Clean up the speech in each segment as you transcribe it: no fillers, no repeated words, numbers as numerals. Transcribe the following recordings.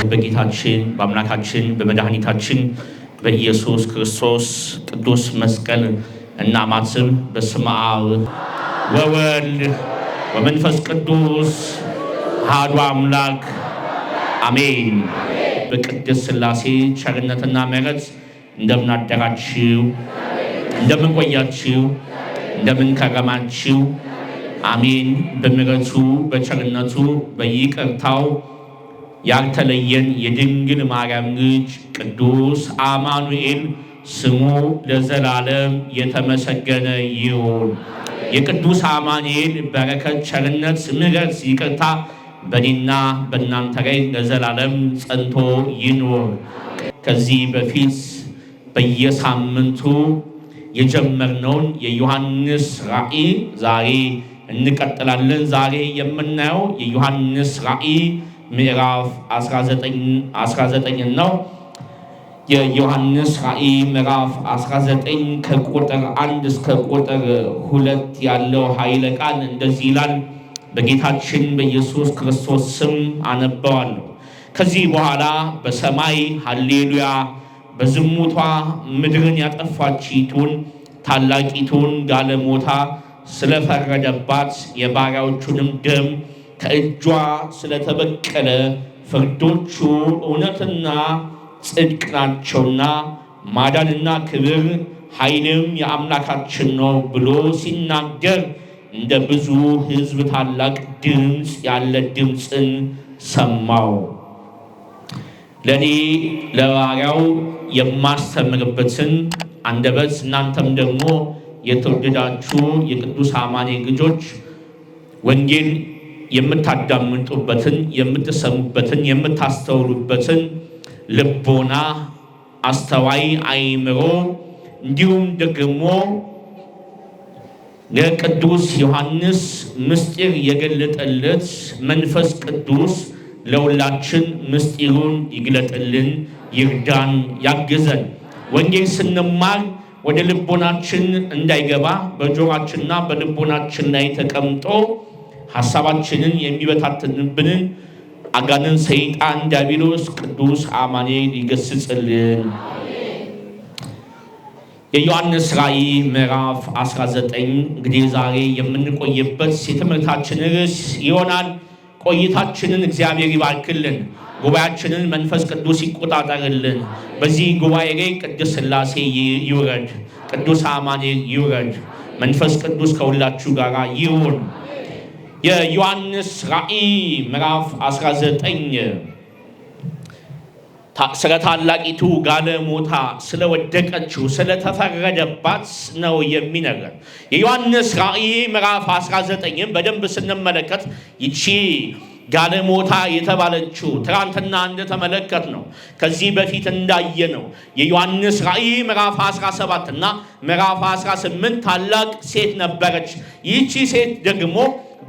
በጌታችን በአምላካችን በመድኃኒታችን በኢየሱስ ክርስቶስ ቅዱስ መስቀል እናማትም። በስመ አብ ወወልድ ወመንፈስ ቅዱስ አሐዱ አምላክ አሜን። በቅድስት ሥላሴ ቸርነትና ምሕረት እንደምን አደራችሁ፣ እንደምን ቆያችሁ፣ እንደምን ከረማችሁ። አሜን። በምሕረቱ በቸርነቱ በይቅርታው ያልተለየን የድንግል ማርያም ልጅ ቅዱስ አማኑኤል ስሙ ለዘላለም የተመሰገነ ይሁን። የቅዱስ አማኑኤል በረከት፣ ቸርነት፣ ምሕረት፣ ይቅርታ በእኔና በእናንተ ላይ ለዘላለም ጸንቶ ይኖር። ከዚህ በፊት በየሳምንቱ የጀመርነውን የዮሐንስ ራእይ ዛሬ እንቀጥላለን። ዛሬ የምናየው የዮሐንስ ራእይ ምዕራፍ 19 ነው። የዮሐንስ ራእይ ምዕራፍ 19 ከቁጥር 1 እስከ ቁጥር 2 ያለው ኃይለ ቃል እንደዚህ ይላል። በጌታችን በኢየሱስ ክርስቶስ ስም አነበዋለሁ። ከዚህ በኋላ በሰማይ ሃሌሉያ፣ በዝሙቷ ምድርን ያጠፋችይቱን ታላቂቱን ጋለሞታ ስለፈረደባት የባሪያዎቹንም ደም ከእጇ ስለተበቀለ ፍርዶቹ እውነትና ጽድቅ ናቸውና ማዳንና ክብር ኃይልም የአምላካችን ነው ብሎ ሲናገር እንደ ብዙ ሕዝብ ታላቅ ድምፅ ያለ ድምፅን ሰማው። ለእኔ ለባሪያው የማስተምርበትን አንደበት እናንተም ደግሞ የተወደዳችሁ የቅዱስ አማኑኤል ልጆች ወንጌል የምታዳምጡበትን የምትሰሙበትን የምታስተውሉበትን ልቦና አስተዋይ አእምሮ እንዲሁም ደግሞ ለቅዱስ ዮሐንስ ምስጢር የገለጠለት መንፈስ ቅዱስ ለሁላችን ምስጢሩን ይግለጥልን፣ ይርዳን፣ ያግዘን። ወንጌል ስንማር ወደ ልቦናችን እንዳይገባ በጆሮአችንና በልቦናችን ላይ ተቀምጦ ሐሳባችንን የሚበታትንብንን አጋንንት ሰይጣን ዲያብሎስ ቅዱስ አማኑኤል ይገስጽልን። የዮሐንስ ራእይ ምዕራፍ 19 እንግዲህ ዛሬ የምንቆይበት የትምህርታችን ርዕስ ይሆናል። ቆይታችንን እግዚአብሔር ይባርክልን። ጉባኤያችንን መንፈስ ቅዱስ ይቆጣጠርልን። በዚህ ጉባኤ ላይ ቅድስት ሥላሴ ይውረድ፣ ቅዱስ አማኑኤል ይውረድ። መንፈስ ቅዱስ ከሁላችሁ ጋር ይሁን። የዮሐንስ ራእይ ምዕራፍ 19 ስለ ታላቂቱ ጋለሞታ ስለወደቀችው ስለተፈረደባት ነው የሚነግረን። የዮሐንስ ራእይ ምዕራፍ 19 በደንብ ስንመለከት ይቺ ጋለሞታ የተባለችው ትናንትና እንደተመለከት ነው ከዚህ በፊት እንዳየ ነው የዮሐንስ ራእይ ምዕራፍ 17 እና ምዕራፍ 18 ታላቅ ሴት ነበረች። ይቺ ሴት ደግሞ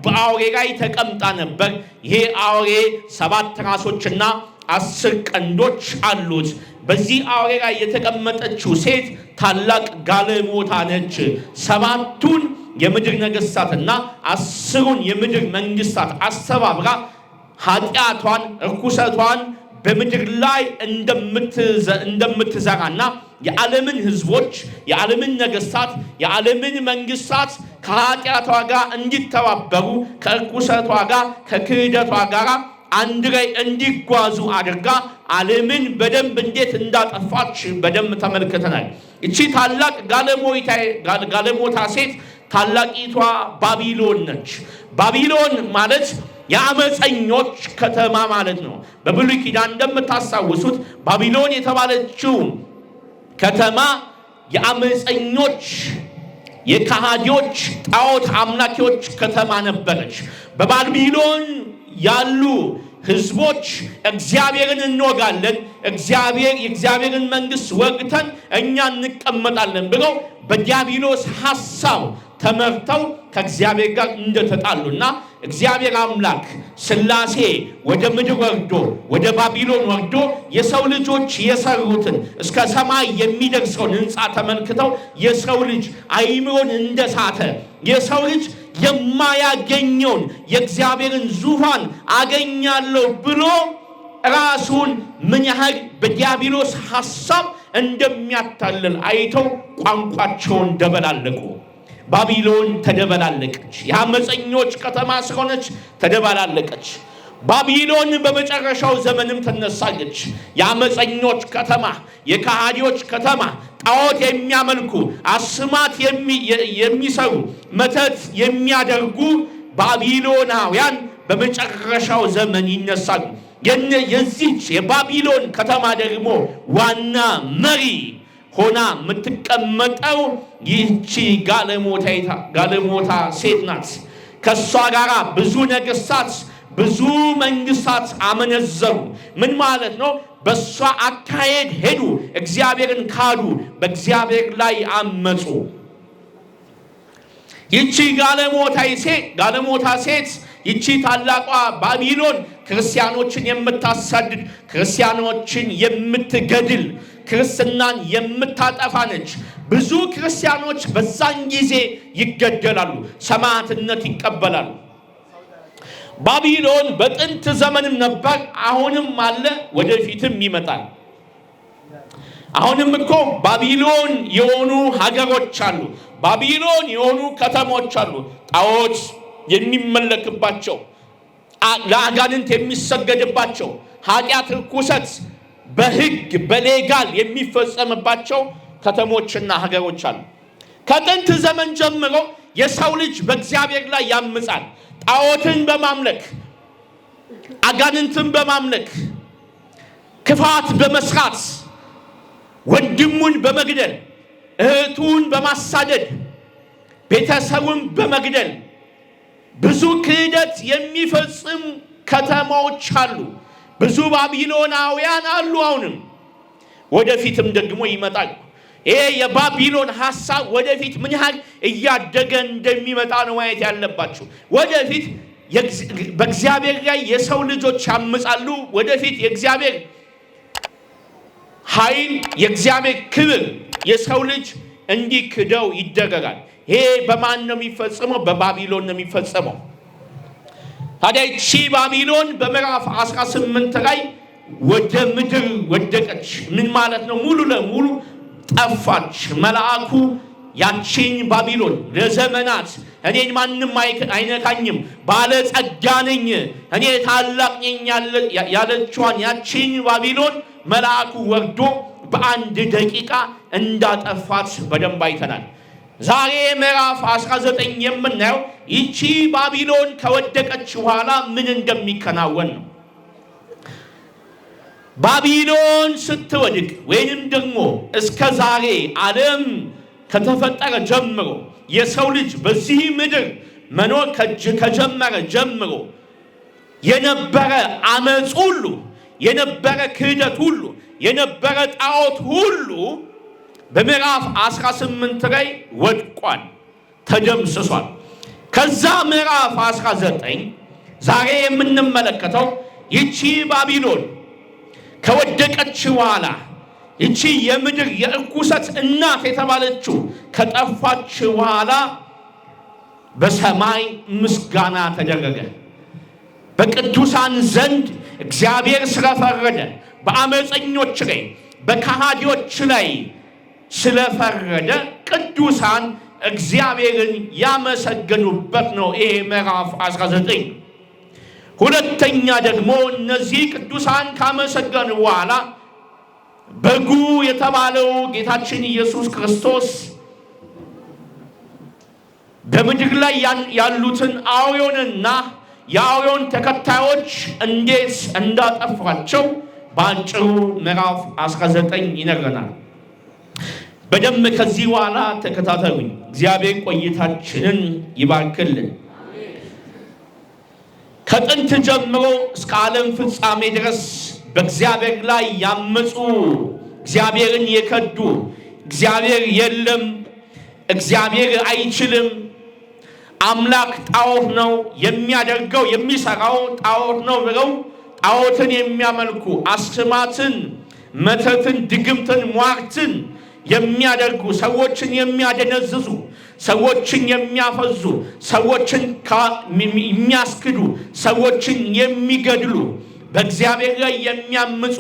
በአውሬ ላይ ተቀምጣ ነበር። ይሄ አውሬ 7 ራሶችና 10 ቀንዶች አሉት። በዚህ አውሬ ላይ የተቀመጠችው ሴት ታላቅ ጋለሞታ ነች። 7ቱን የምድር ነገሥታትና 10ን የምድር መንግስታት አስተባብራ ኃጢአቷን እርኩሰቷን በምድር ላይ እንደምትዘራና የዓለምን ህዝቦች የዓለምን ነገሥታት የዓለምን መንግስታት ከኃጢአቷ ጋር እንዲተባበሩ ከእርኩሰቷ ጋር ከክህደቷ ጋር አንድ ላይ እንዲጓዙ አድርጋ ዓለምን በደንብ እንዴት እንዳጠፋች በደንብ ተመልክተናል። እቺ ታላቅ ጋለሞታ ሴት ታላቂቷ ባቢሎን ነች። ባቢሎን ማለት የአመፀኞች ከተማ ማለት ነው። በብሉይ ኪዳን እንደምታስታውሱት ባቢሎን የተባለችው ከተማ የአመፀኞች የካሃዲዎች ጣዖት አምላኪዎች ከተማ ነበረች። በባቢሎን ያሉ ህዝቦች እግዚአብሔርን እንወጋለን፣ የእግዚአብሔርን መንግስት ወግተን እኛ እንቀመጣለን ብለው በዲያብሎስ ሐሳብ ተመርተው ከእግዚአብሔር ጋር እንደተጣሉና እግዚአብሔር አምላክ ሥላሴ ወደ ምድር ወርዶ ወደ ባቢሎን ወርዶ የሰው ልጆች የሰሩትን እስከ ሰማይ የሚደርሰውን ሕንፃ ተመልክተው የሰው ልጅ አይምሮን እንደሳተ የሰው ልጅ የማያገኘውን የእግዚአብሔርን ዙፋን አገኛለሁ ብሎ ራሱን ምን ያህል በዲያብሎስ ሐሳብ እንደሚያታልል አይተው ቋንቋቸውን ደበላለቁ። ባቢሎን ተደበላለቀች። የአመፀኞች ከተማ ስለሆነች ተደበላለቀች። ባቢሎን በመጨረሻው ዘመንም ተነሳለች። የአመፀኞች ከተማ፣ የካሃዲዎች ከተማ፣ ጣዖት የሚያመልኩ አስማት የሚሰሩ መተት የሚያደርጉ ባቢሎናውያን በመጨረሻው ዘመን ይነሳሉ። የዚህች የባቢሎን ከተማ ደግሞ ዋና መሪ ሆና የምትቀመጠው ይህቺ ጋለሞታ ሴት ናት። ከሷ ጋራ ብዙ ነገስታት ብዙ መንግስታት አመነዘሩ። ምን ማለት ነው? በሷ አካሄድ ሄዱ፣ እግዚአብሔርን ካዱ፣ በእግዚአብሔር ላይ አመፁ። ይህቺ ጋለሞታ ሴት ይህቺ ታላቋ ባቢሎን ክርስቲያኖችን የምታሳድድ፣ ክርስቲያኖችን የምትገድል፣ ክርስትናን የምታጠፋ ነች። ብዙ ክርስቲያኖች በዛን ጊዜ ይገደላሉ፣ ሰማዕትነት ይቀበላሉ። ባቢሎን በጥንት ዘመንም ነበር፣ አሁንም አለ፣ ወደፊትም ይመጣል። አሁንም እኮ ባቢሎን የሆኑ ሀገሮች አሉ፣ ባቢሎን የሆኑ ከተሞች አሉ፣ ጣዖት የሚመለክባቸው፣ ለአጋንንት የሚሰገድባቸው፣ ኃጢአት፣ ርኩሰት በሕግ በሌጋል የሚፈጸምባቸው ከተሞችና ሀገሮች አሉ። ከጥንት ዘመን ጀምሮ የሰው ልጅ በእግዚአብሔር ላይ ያምጻል። ጣዖትን በማምለክ አጋንንትን በማምለክ ክፋት በመስራት ወንድሙን በመግደል እህቱን በማሳደድ ቤተሰቡን በመግደል ብዙ ክህደት የሚፈጽም ከተሞች አሉ። ብዙ ባቢሎናውያን አሉ። አሁንም ወደፊትም ደግሞ ይመጣል። ይሄ የባቢሎን ሐሳብ ወደፊት ምን ያህል እያደገ እንደሚመጣ ነው ማየት ያለባችሁ። ወደፊት በእግዚአብሔር ላይ የሰው ልጆች ያምጻሉ። ወደፊት የእግዚአብሔር ኃይል፣ የእግዚአብሔር ክብር የሰው ልጅ እንዲክደው ይደረጋል። ይሄ በማን ነው የሚፈጸመው? በባቢሎን ነው የሚፈጸመው። ታዲያ ይቺ ባቢሎን በምዕራፍ 18 ላይ ወደ ምድር ወደቀች። ምን ማለት ነው? ሙሉ ለሙሉ ጠፋች። መልአኩ ያቺን ባቢሎን ለዘመናት እኔን ማንም አይነካኝም፣ ባለጸጋ ነኝ፣ እኔ ታላቅ ነኝ ያለችዋን ያቺን ባቢሎን መልአኩ ወርዶ በአንድ ደቂቃ እንዳጠፋት በደንብ አይተናል። ዛሬ ምዕራፍ 19 የምናየው ይቺ ባቢሎን ከወደቀች በኋላ ምን እንደሚከናወን ነው። ባቢሎን ስትወድቅ ወይንም ደግሞ እስከ ዛሬ ዓለም ከተፈጠረ ጀምሮ የሰው ልጅ በዚህ ምድር መኖር ከጀመረ ጀምሮ የነበረ አመፅ ሁሉ፣ የነበረ ክህደት ሁሉ፣ የነበረ ጣዖት ሁሉ በምዕራፍ 18 ላይ ወድቋል፣ ተደምስሷል። ከዛ ምዕራፍ 19 ዛሬ የምንመለከተው ይቺ ባቢሎን ከወደቀች በኋላ ይቺ የምድር የርኩሰት እናት የተባለችው ከጠፋች በኋላ በሰማይ ምስጋና ተደረገ። በቅዱሳን ዘንድ እግዚአብሔር ስለፈረደ፣ በአመፀኞች ላይ በካሃዲዎች ላይ ስለፈረደ ቅዱሳን እግዚአብሔርን ያመሰገኑበት ነው ይሄ ምዕራፍ 19። ሁለተኛ ደግሞ እነዚህ ቅዱሳን ካመሰገኑ በኋላ በጉ የተባለው ጌታችን ኢየሱስ ክርስቶስ በምድር ላይ ያሉትን አውሬውንና የአውሬውን ተከታዮች እንዴት እንዳጠፋቸው በአጭሩ ምዕራፍ 19 ይነግረናል። በደንብ ከዚህ በኋላ ተከታተሉኝ። እግዚአብሔር ቆይታችንን ይባርክልን። ከጥንት ጀምሮ እስከ ዓለም ፍጻሜ ድረስ በእግዚአብሔር ላይ ያመፁ፣ እግዚአብሔርን የከዱ፣ እግዚአብሔር የለም፣ እግዚአብሔር አይችልም፣ አምላክ ጣዖት ነው፣ የሚያደርገው የሚሰራው ጣዖት ነው ብለው ጣዖትን የሚያመልኩ፣ አስማትን፣ መተትን፣ ድግምትን፣ ሟርትን የሚያደርጉ፣ ሰዎችን የሚያደነዝዙ፣ ሰዎችን የሚያፈዙ፣ ሰዎችን የሚያስክዱ፣ ሰዎችን የሚገድሉ፣ በእግዚአብሔር ላይ የሚያምፁ፣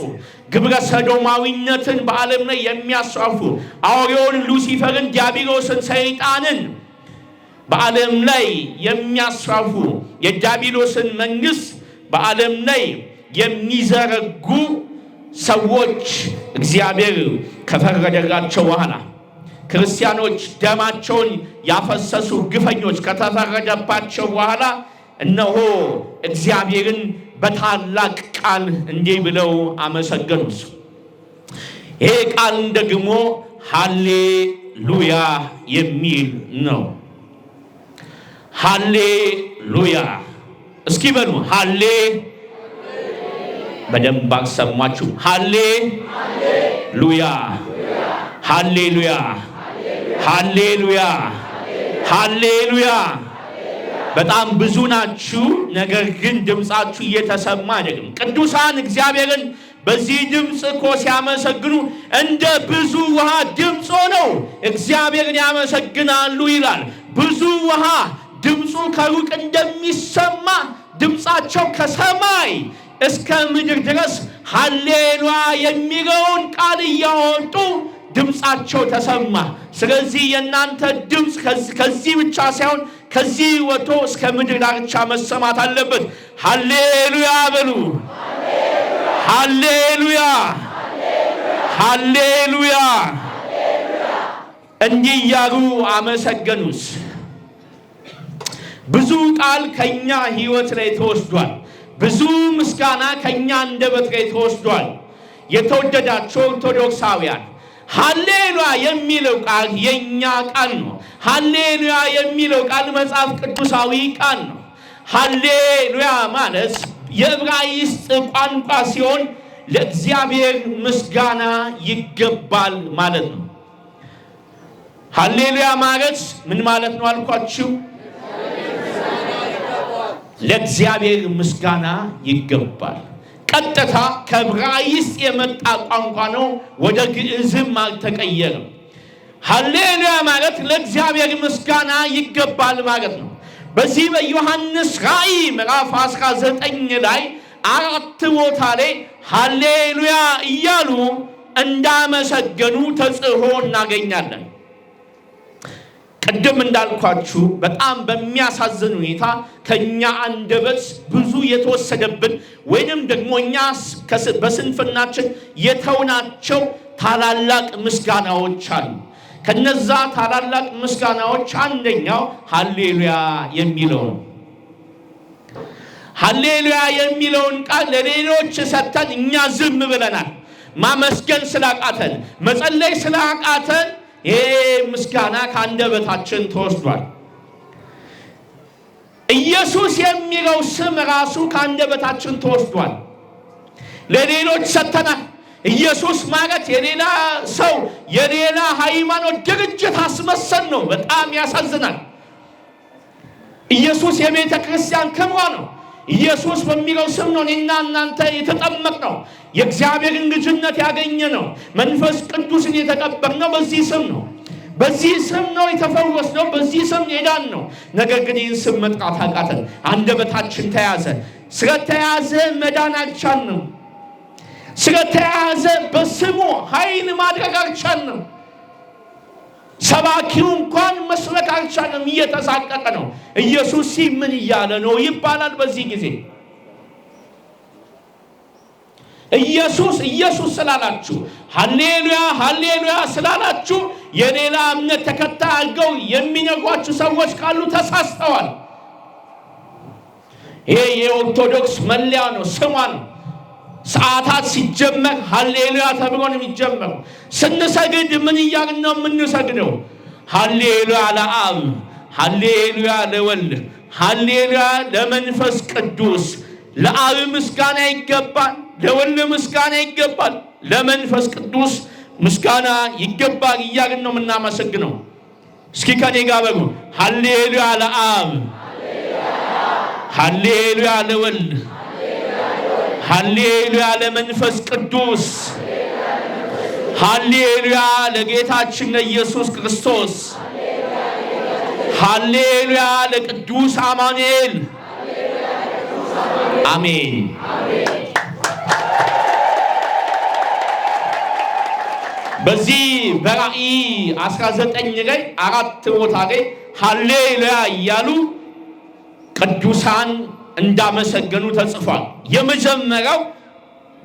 ግብረ ሰዶማዊነትን በዓለም ላይ የሚያስፋፉ፣ አውሬውን ሉሲፈርን፣ ዲያብሎስን፣ ሰይጣንን በዓለም ላይ የሚያስፋፉ፣ የዲያብሎስን መንግስት በዓለም ላይ የሚዘረጉ ሰዎች እግዚአብሔር ከፈረደላቸው በኋላ ክርስቲያኖች ደማቸውን ያፈሰሱ ግፈኞች ከተፈረደባቸው በኋላ እነሆ እግዚአብሔርን በታላቅ ቃል እንዲህ ብለው አመሰገኑት። ይሄ ቃል ደግሞ ሃሌሉያ የሚል ነው። ሃሌሉያ እስኪ በሉ ሃሌ። በደንብ አሰማችሁ። ሃሌሉያ ሃሌሉያ ሃሌሉያ ሃሌሉያ። በጣም ብዙ ናችሁ፣ ነገር ግን ድምፃችሁ እየተሰማ አይደለም። ቅዱሳን እግዚአብሔርን በዚህ ድምፅ እኮ ሲያመሰግኑ እንደ ብዙ ውሃ ድምፅ ሆነው እግዚአብሔርን ያመሰግናሉ ይላል። ብዙ ውሃ ድምፁ ከሩቅ እንደሚሰማ ድምፃቸው ከሰማይ እስከ ምድር ድረስ ሃሌሉያ የሚለውን ቃል እያወጡ ድምፃቸው ተሰማ። ስለዚህ የእናንተ ድምፅ ከዚህ ብቻ ሳይሆን ከዚህ ወጥቶ እስከ ምድር ዳርቻ መሰማት አለበት። ሃሌሉያ በሉ። ሃሌሉያ ሃሌሉያ። እንዲህ እያሉ አመሰገኑት። ብዙ ቃል ከኛ ህይወት ላይ ተወስዷል። ብዙ ምስጋና ከኛ አንደበት ላይ ተወስዷል። የተወደዳችሁ ኦርቶዶክሳውያን ሃሌሉያ የሚለው ቃል የኛ ቃል ነው። ሃሌሉያ የሚለው ቃል መጽሐፍ ቅዱሳዊ ቃል ነው። ሃሌሉያ ማለት የዕብራይስጥ ቋንቋ ሲሆን ለእግዚአብሔር ምስጋና ይገባል ማለት ነው። ሃሌሉያ ማለት ምን ማለት ነው አልኳችሁ? ለእግዚአብሔር ምስጋና ይገባል። ቀጥታ ከዕብራይስጥ የመጣ ቋንቋ ነው። ወደ ግዕዝም አልተቀየረም። ሃሌሉያ ማለት ለእግዚአብሔር ምስጋና ይገባል ማለት ነው። በዚህ በዮሐንስ ራእይ ምዕራፍ 19 ላይ 4 ቦታ ላይ ሃሌሉያ እያሉ እንዳመሰገኑ ተጽፎ እናገኛለን። ቅድም እንዳልኳችሁ በጣም በሚያሳዝን ሁኔታ ከኛ አንደበት ብዙ የተወሰደብን ወይንም ደግሞ እኛ በስንፍናችን የተውናቸው ታላላቅ ምስጋናዎች አሉ። ከነዛ ታላላቅ ምስጋናዎች አንደኛው ሃሌሉያ የሚለው ነው። ሃሌሉያ የሚለውን ቃል ለሌሎች ሰጥተን እኛ ዝም ብለናል። ማመስገን ስላቃተን፣ መጸለይ ስላቃተን ይሄ ምስጋና ከአንደበታችን ተወስዷል። ኢየሱስ የሚለው ስም ራሱ ከአንደበታችን ተወስዷል። ለሌሎች ሰጥተናል። ኢየሱስ ማለት የሌላ ሰው የሌላ ሃይማኖት ድርጅት አስመሰል ነው። በጣም ያሳዝናል። ኢየሱስ የቤተ ክርስቲያን ክብሯ ነው። ኢየሱስ በሚለው ስም ነው እኔና እናንተ የተጠመቅነው። የእግዚአብሔርን ልጅነት ያገኘ ነው። መንፈስ ቅዱስን የተቀበልነው በዚህ ስም ነው። በዚህ ስም ነው የተፈወስነው። በዚህ ስም የዳን ነው። ነገር ግን ይህን ስም መጥራት አቃተን። አንደበታችን ተያዘ። ስለተያዘ መዳን አልቻልንም። ስለተያዘ በስሙ ኃይል ማድረግ አልቻልንም። ሰባኪው እንኳን መስበክ አልቻለም። እየተሳቀቀ ነው። ኢየሱስ ምን እያለ ነው ይባላል። በዚህ ጊዜ ኢየሱስ ኢየሱስ ስላላችሁ ሃሌሉያ ሃሌሉያ ስላላችሁ የሌላ እምነት ተከታይ አድርገው የሚነግሯችሁ ሰዎች ካሉ ተሳስተዋል። ይሄ የኦርቶዶክስ መለያ ነው፣ ስሟ ነው። ሰዓታት ሲጀመር ሃሌሉያ ተብሎ ነው የሚጀመረው። ስንሰግድ ምን እያልን ነው የምንሰግደው? ሃሌሉያ ለአብ፣ ሃሌሉያ ለወልድ፣ ሃሌሉያ ለመንፈስ ቅዱስ ለአብ ምስጋና ይገባል፣ ለወልድ ምስጋና ይገባል፣ ለመንፈስ ቅዱስ ምስጋና ይገባል እያልን ነው የምናመሰግነው። እስኪ ከኔ ጋር በሉ ሃሌሉያ ለአብ፣ ሃሌሉያ ለወልድ፣ ሃሌሉያ ለመንፈስ ቅዱስ፣ ሃሌሉያ ለጌታችን ለኢየሱስ ክርስቶስ፣ ሃሌሉያ ለቅዱስ አማኑኤል። አሜን። በዚህ በራእይ 19 ላይ 4 ቦታ ላይ ሃሌሉያ እያሉ ቅዱሳን እንዳመሰገኑ ተጽፏል። የመጀመሪያው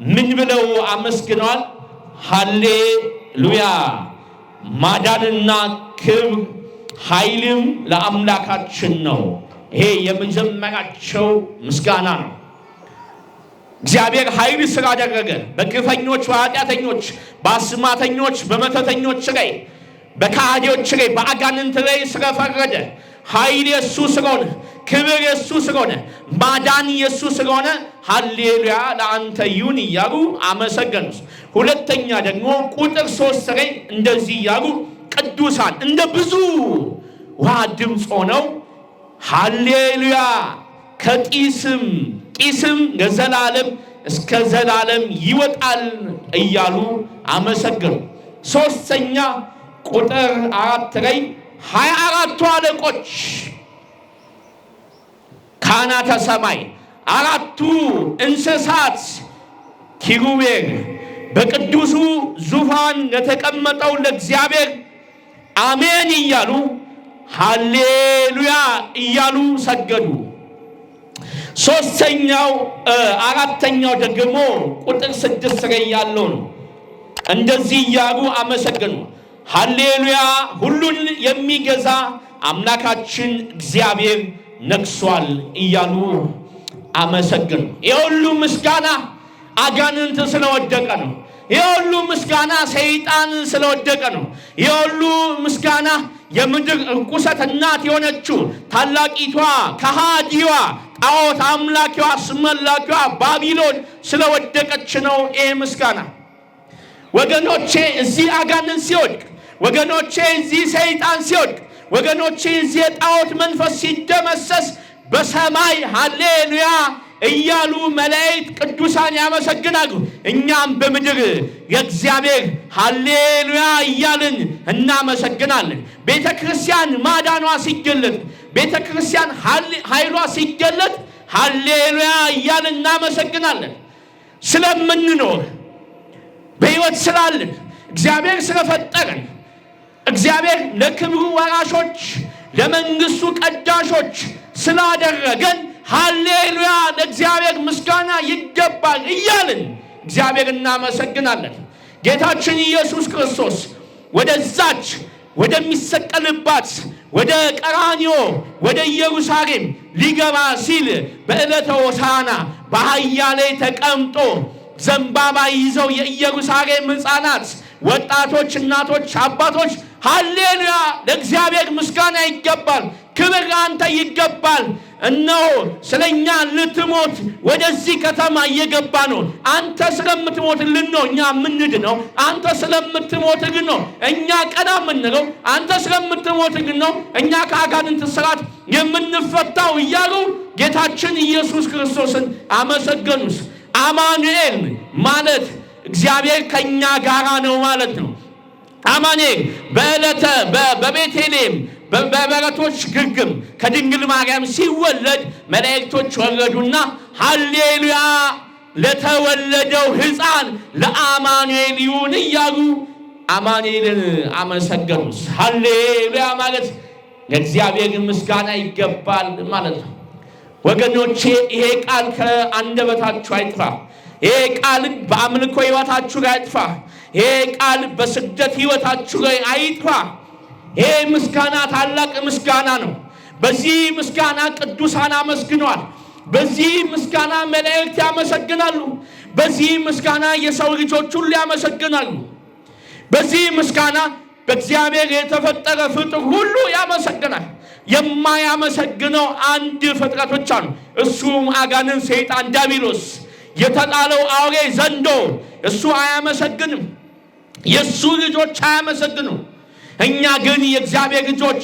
ምን ብለው አመስግነዋል? ሃሌሉያ ማዳንና ክብር ኃይልም ለአምላካችን ነው። ይሄ የመጀመሪያቸው ምስጋና ነው። እግዚአብሔር ኃይል ስላደረገ በግፈኞች፣ በኃጢአተኞች፣ በአስማተኞች፣ በመተተኞች ላይ፣ በካህዲዎች ላይ፣ በአጋንንት ላይ ስለፈረደ ኃይል የሱ ስለሆነ፣ ክብር የሱ ስለሆነ፣ ማዳን የሱ ስለሆነ ሃሌሉያ ለአንተ ይሁን እያሉ አመሰገኑት። ሁለተኛ ደግሞ ቁጥር 3 ላይ እንደዚህ እያሉ ቅዱሳን እንደ ብዙ ውሃ ድምፅ ሆነው ሃሌሉያ ከጢስም ለዘላለም እስከ ዘላለም ይወጣል እያሉ አመሰገኑ። ሶስተኛ ቁጥር 4 ላይ 24ቱ አለቆች ካህናተ ሰማይ፣ 4ቱ እንስሳት ኪሩቤል በቅዱሱ ዙፋን ለተቀመጠው ለእግዚአብሔር አሜን እያሉ ሃሌሉያ እያሉ ሰገዱ። አራተኛው ደግሞ ቁጥር 6 ላይ ያለው ነው። እንደዚህ እያሉ አመሰገኑ። ሃሌሉያ ሁሉን የሚገዛ አምላካችን እግዚአብሔር ነግሷል እያሉ አመሰገኑ። የሁሉ ምስጋና አጋንንት ስለወደቀ ነው። የሁሉ ምስጋና ሰይጣን ስለወደቀ ነው። የሁሉ ምስጋና የምድር ርኩሰት እናት የሆነችው ታላቂቷ ከሃዲዋ ጣዖት አምላኪዋ አስመላኪዋ ባቢሎን ስለወደቀች ነው። ይሄ ምስጋና ወገኖቼ እዚህ አጋንንት ሲወድቅ፣ ወገኖቼ እዚህ ሰይጣን ሲወድቅ፣ ወገኖቼ እዚህ የጣዖት መንፈስ ሲደመሰስ በሰማይ ሃሌሉያ እያሉ መላእክት ቅዱሳን ያመሰግናሉ። እኛም በምድር የእግዚአብሔር ሃሌሉያ እያልን እናመሰግናለን። ቤተ ክርስቲያን ማዳኗ ሲገለጥ፣ ቤተ ክርስቲያን ኃይሏ ሲገለጥ ሃሌሉያ እያልን እናመሰግናለን። ስለምንኖር በሕይወት ስላለን እግዚአብሔር ስለፈጠረን እግዚአብሔር ለክብሩ ወራሾች ለመንግስቱ ቀዳሾች ስላደረገን ሃሌሉያ ለእግዚአብሔር ምስጋና ይገባል እያልን እግዚአብሔር እናመሰግናለን። ጌታችን ኢየሱስ ክርስቶስ ወደዛች ወደሚሰቀልባት ወደ ቀራንዮ ወደ ኢየሩሳሌም ሊገባ ሲል በዕለተ ሆሳዕና በአህያ ላይ ተቀምጦ ዘንባባ ይዘው የኢየሩሳሌም ሕፃናት፣ ወጣቶች፣ እናቶች፣ አባቶች ሃሌሉያ ለእግዚአብሔር ምስጋና ይገባል፣ ክብር አንተ ይገባል፣ እነሆ ስለኛ ልትሞት ወደዚህ ከተማ እየገባ ነው። አንተ ስለምትሞትልን ነው እኛ የምንድነው። አንተ ስለምትሞትልን ነው እኛ ቀና የምንለው። አንተ ስለምትሞትልን ነው እኛ ከአጋንንት ስራት የምንፈታው እያሉ ጌታችን ኢየሱስ ክርስቶስን አመሰገኑት። አማኑኤል ማለት እግዚአብሔር ከኛ ጋራ ነው ማለት ነው። አማኑኤል በቤተልሔም በበረቶች ግርግም ከድንግል ማርያም ሲወለድ መላእክቶች ወረዱና ሃሌሉያ ለተወለደው ሕፃን ለአማኑኤል ይሁን እያሉ አማኑኤልን አመሰገኑት። ሃሌሉያ ማለት ለእግዚአብሔር ምስጋና ይገባል ማለት ነው። ወገኖቼ ይሄ ቃል ከአንደበታችሁ አይጥፋ። ይሄ ቃል በአምልኮ ሕይወታችሁ ላይ አይጥፋ። ይሄ ቃል በስግደት ሕይወታችሁ ላይ አይጥፋ። ይሄ ምስጋና ታላቅ ምስጋና ነው። በዚህ ምስጋና ቅዱሳን አመስግነዋል። በዚህ ምስጋና መላእክት ያመሰግናሉ። በዚህ ምስጋና የሰው ልጆች ሁሉ ያመሰግናሉ። በዚህ ምስጋና በእግዚአብሔር የተፈጠረ ፍጡር ሁሉ ያመሰግናል። የማያመሰግነው አንድ ፍጥረት ብቻ ነው። እሱም አጋንንት፣ ሰይጣን፣ ዲያብሎስ፣ የተጣለው አውሬ ዘንዶ እሱ አያመሰግንም። የሱ ልጆች አያመሰግኑም። እኛ ግን የእግዚአብሔር ልጆች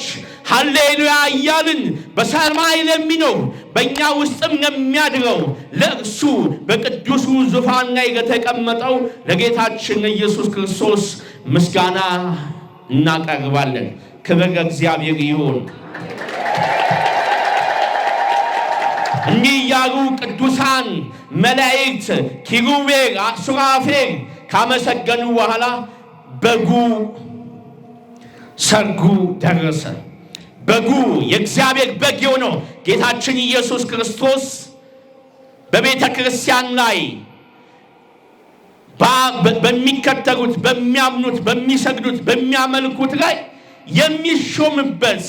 ሃሌሉያ እያልን በሰማይ ለሚኖር በእኛ ውስጥም ለሚያድረው ለእርሱ በቅዱሱ ዙፋን ላይ ለተቀመጠው ለጌታችን ኢየሱስ ክርስቶስ ምስጋና እናቀርባለን። ክብር ለእግዚአብሔር ይሁን። እንዲህ እያሉ ቅዱሳን መላእክት ኪሩቤል፣ ሱራፌል ካመሰገኑ በኋላ በጉ ሰርጉ ደረሰ። በጉ የእግዚአብሔር በግ የሆነው ጌታችን ኢየሱስ ክርስቶስ በቤተ ክርስቲያን ላይ በሚከተሉት፣ በሚያምኑት፣ በሚሰግዱት፣ በሚያመልኩት ላይ የሚሾምበት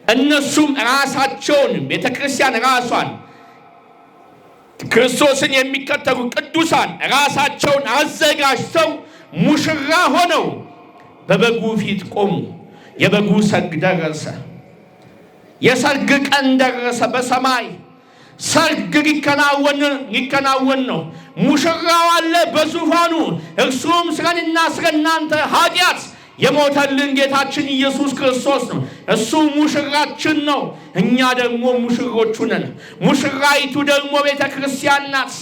እነሱም ራሳቸውን ቤተ ክርስቲያን ራሷን ክርስቶስን የሚከተሉ ቅዱሳን ራሳቸውን አዘጋጅተው ሙሽራ ሆነው በበጉ ፊት ቆሙ። የበጉ ሰርግ ደረሰ። የሰርግ ቀን ደረሰ። በሰማይ ሰርግ ሊከናወን ነው። ሙሽራው አለ በዙፋኑ። እርሱም ስለኔና ስለናንተ ኃጢአት የሞተልን ጌታችን ኢየሱስ ክርስቶስ ነው። እሱ ሙሽራችን ነው። እኛ ደግሞ ሙሽሮቹ ነን። ሙሽራይቱ ደግሞ ቤተ ክርስቲያን ናት።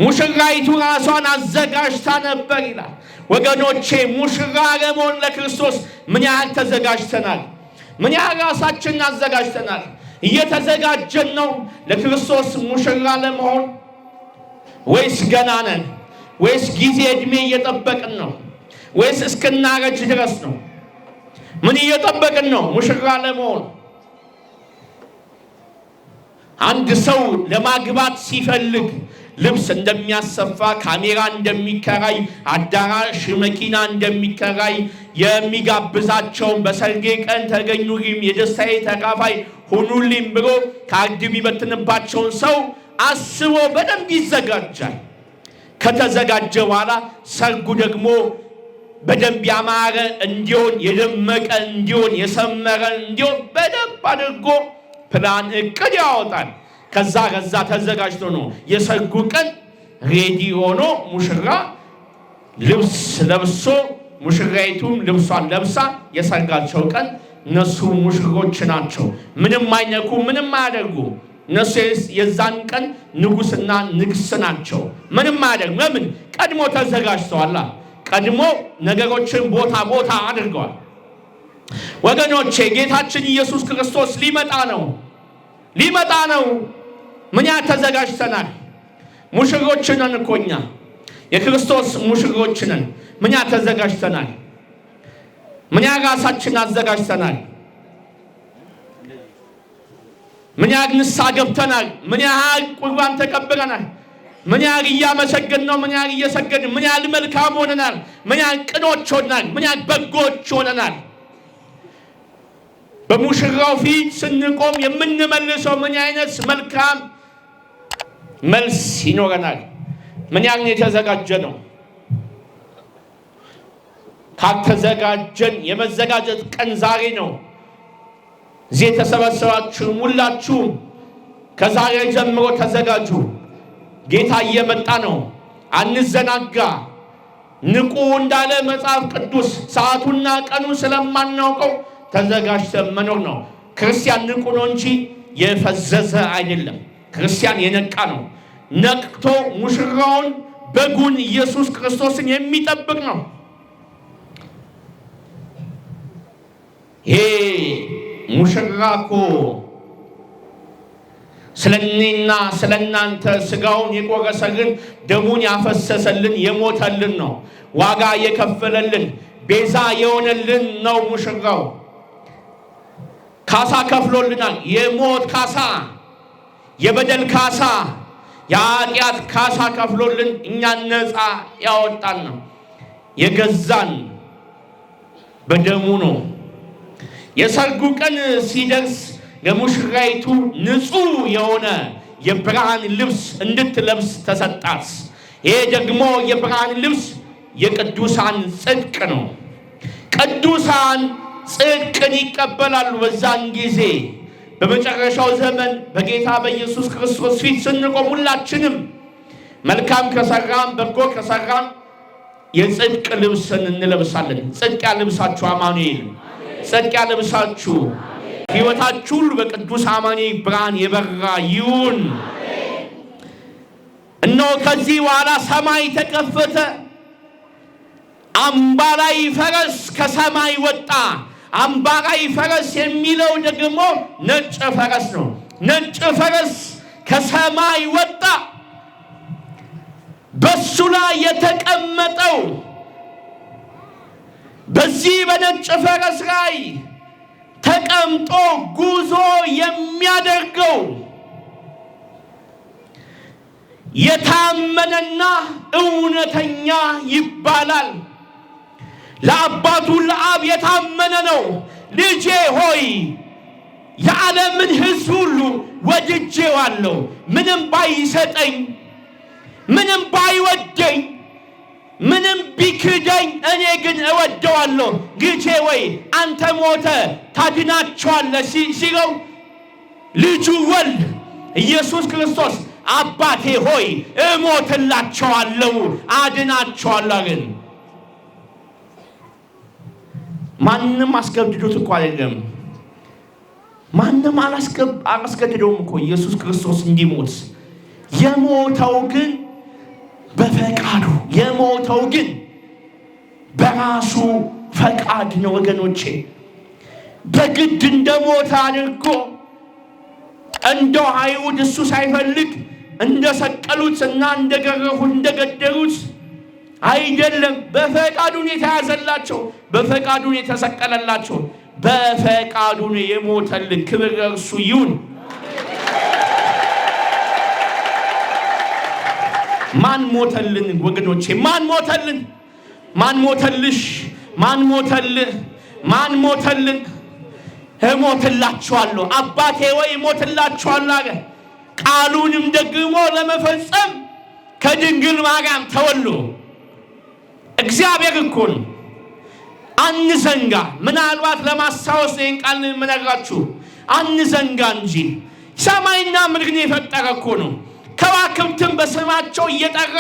ሙሽራይቱ ራሷን አዘጋጅታ ነበር ይላል። ወገኖቼ ሙሽራ ለመሆን ለክርስቶስ ምን ያህል ተዘጋጅተናል? ምን ያህል ራሳችንን አዘጋጅተናል? እየተዘጋጀን ነው ለክርስቶስ ሙሽራ ለመሆን ወይስ ገና ነን? ወይስ ጊዜ ዕድሜ እየጠበቅን ነው? ወይስ እስክናረጅ ድረስ ነው? ምን እየጠበቅን ነው ሙሽራ ለመሆን? አንድ ሰው ለማግባት ሲፈልግ ልብስ እንደሚያሰፋ፣ ካሜራ እንደሚከራይ፣ አዳራሽ መኪና እንደሚከራይ፣ የሚጋብዛቸውን በሰርጌ ቀን ተገኙልኝ፣ የደስታዬ ተካፋይ ሁኑልኝ ብሎ ካርድ የሚበትንባቸውን ሰው አስቦ በደንብ ይዘጋጃል። ከተዘጋጀ በኋላ ሰርጉ ደግሞ በደንብ ያማረ እንዲሆን፣ የደመቀ እንዲሆን፣ የሰመረ እንዲሆን በደንብ አድርጎ ፕላን እቅድ ያወጣል። ከዛ ተዘጋጅቶ ነው የሰርጉ ቀን ሬዲ ሆኖ ሙሽራ ልብስ ለብሶ ሙሽራይቱም ልብሷን ለብሳ የሰርጋቸው ቀን እነሱ ሙሽሮች ናቸው። ምንም አይነኩ፣ ምንም አያደርጉ። እነሱ የዛን ቀን ንጉስና ንግስ ናቸው። ምንም አያደርጉ። ለምን? ቀድሞ ተዘጋጅተዋል። ቀድሞ ነገሮችን ቦታ አድርገዋል። ወገኖቼ ጌታችን ኢየሱስ ክርስቶስ ሊመጣ ነው። ምን ያህል ተዘጋጅተናል? ሙሽሮች ነን እኮ እኛ የክርስቶስ ሙሽሮች ነን። ምን ያህል ተዘጋጅተናል? ምን ያህል ራሳችን አዘጋጅተናል? ምን ያህል ንስሐ ገብተናል? ምን ያህል ቁርባን ተቀብለናል? ምን ያህል እያመሰገን ነው? ምን ያህል እየሰገድን? ምን ያህል መልካም ሆነናል? ምን ያህል ቅኖች ሆነናል? ምን ያህል በጎች ሆነናል? በሙሽራው ፊት ስንቆም የምንመልሰው ምን አይነት መልካም መልስ ይኖረናል? ምን ያህል የተዘጋጀ ነው? ካልተዘጋጀን የመዘጋጀት ቀን ዛሬ ነው። እዚህ የተሰበሰባችሁ ሁላችሁም ከዛሬ ጀምሮ ተዘጋጁ። ጌታ እየመጣ ነው። አንዘናጋ። ንቁ እንዳለ መጽሐፍ ቅዱስ ሰዓቱና ቀኑ ስለማናውቀው ተዘጋጅተን መኖር ነው። ክርስቲያን ንቁ ነው እንጂ የፈዘዘ አይደለም። ክርስቲያን የነቃ ነው። ነቅቶ ሙሽራውን በጉን ኢየሱስ ክርስቶስን የሚጠብቅ ነው። ይሄ ሙሽራ እኮ ስለኔና ስለናንተ ስጋውን የቆረሰልን፣ ደሙን ያፈሰሰልን፣ የሞተልን ነው። ዋጋ የከፈለልን፣ ቤዛ የሆነልን ነው ሙሽራው። ካሳ ከፍሎልናል። የሞት ካሳ፣ የበደል ካሳ፣ የኃጢአት ካሳ ከፍሎልን እኛን ነፃ ያወጣን ነው። የገዛን በደሙ ነው። የሰርጉ ቀን ሲደርስ ለሙሽራይቱ ንጹሕ የሆነ የብርሃን ልብስ እንድትለብስ ተሰጣት። ይሄ ደግሞ የብርሃን ልብስ የቅዱሳን ጽድቅ ነው። ቅዱሳን ጽድቅን ይቀበላሉ። በዛን ጊዜ በመጨረሻው ዘመን በጌታ በኢየሱስ ክርስቶስ ፊት ስንቆም ሁላችንም መልካም ከሰራን በጎ ከሰራን የጽድቅ ልብስን እንለብሳለን። ጽድቅ ያልብሳችሁ አማኑኤል፣ ጽድቅ ያልብሳችሁ። ሕይወታችሁ ሁሉ በቅዱስ አማኑኤል ብርሃን የበራ ይሁን። እነሆ ከዚህ በኋላ ሰማይ ተከፈተ፣ አምባላይ ፈረስ ከሰማይ ወጣ። አምባላይ ፈረስ የሚለው ደግሞ ነጭ ፈረስ ነው። ነጭ ፈረስ ከሰማይ ወጣ። በሱ ላይ የተቀመጠው በዚህ በነጭ ፈረስ ላይ ተቀምጦ ጉዞ የሚያደርገው የታመነና እውነተኛ ይባላል። ለአባቱ ለአብ የታመነ ነው። ልጄ ሆይ የዓለምን ሕዝብ ሁሉ ወድጄዋለሁ። ምንም ባይሰጠኝ፣ ምንም ባይወደኝ፣ ምንም ቢክደኝ፣ እኔ ግን እወደዋለሁ። ልጄ ወይ አንተ ሞተ ታድናቸዋለህ ሲለው ልጁ ወልድ ኢየሱስ ክርስቶስ አባቴ ሆይ እሞትላቸዋለሁ፣ አድናቸዋለሁ። ግን ማንም አስገድዶት እኮ አይደለም። ማንም አላስገድደውም እኮ ኢየሱስ ክርስቶስ እንዲሞት። የሞተው ግን በፈቃዱ፣ የሞተው ግን በራሱ ፈቃድ ነው ወገኖቼ። በግድ እንደሞተ አድርጎ እንደው አይሁድ እሱ ሳይፈልግ እንደሰቀሉትና እንደገረፉት እንደገደሉት አይደለም። በፈቃዱ ነው የተያዘላቸው፣ በፈቃዱ ነው የተሰቀለላቸው፣ በፈቃዱ ነው የሞተልን። ክብር ለእርሱ ይሁን። ማን ሞተልን ወገኖቼ? ማን ሞተልን? ማን ሞተልሽ? ማን ሞተልህ? ማን ሞተልን? እሞትላችኋለሁ አባቴ ወይ እሞትላችኋለሁ አለ። ቃሉንም ደግሞ ለመፈጸም ከድንግል ማርያም ተወልዶ እግዚአብሔር እኮ ነው። አንዘንጋ። ምናልባት ለማስታወስ ይህን ቃል የምነግራችሁ አንዘንጋ እንጂ ሰማይና ምድርን የፈጠረ እኮ ነው። ከዋክብትን በስማቸው እየጠራ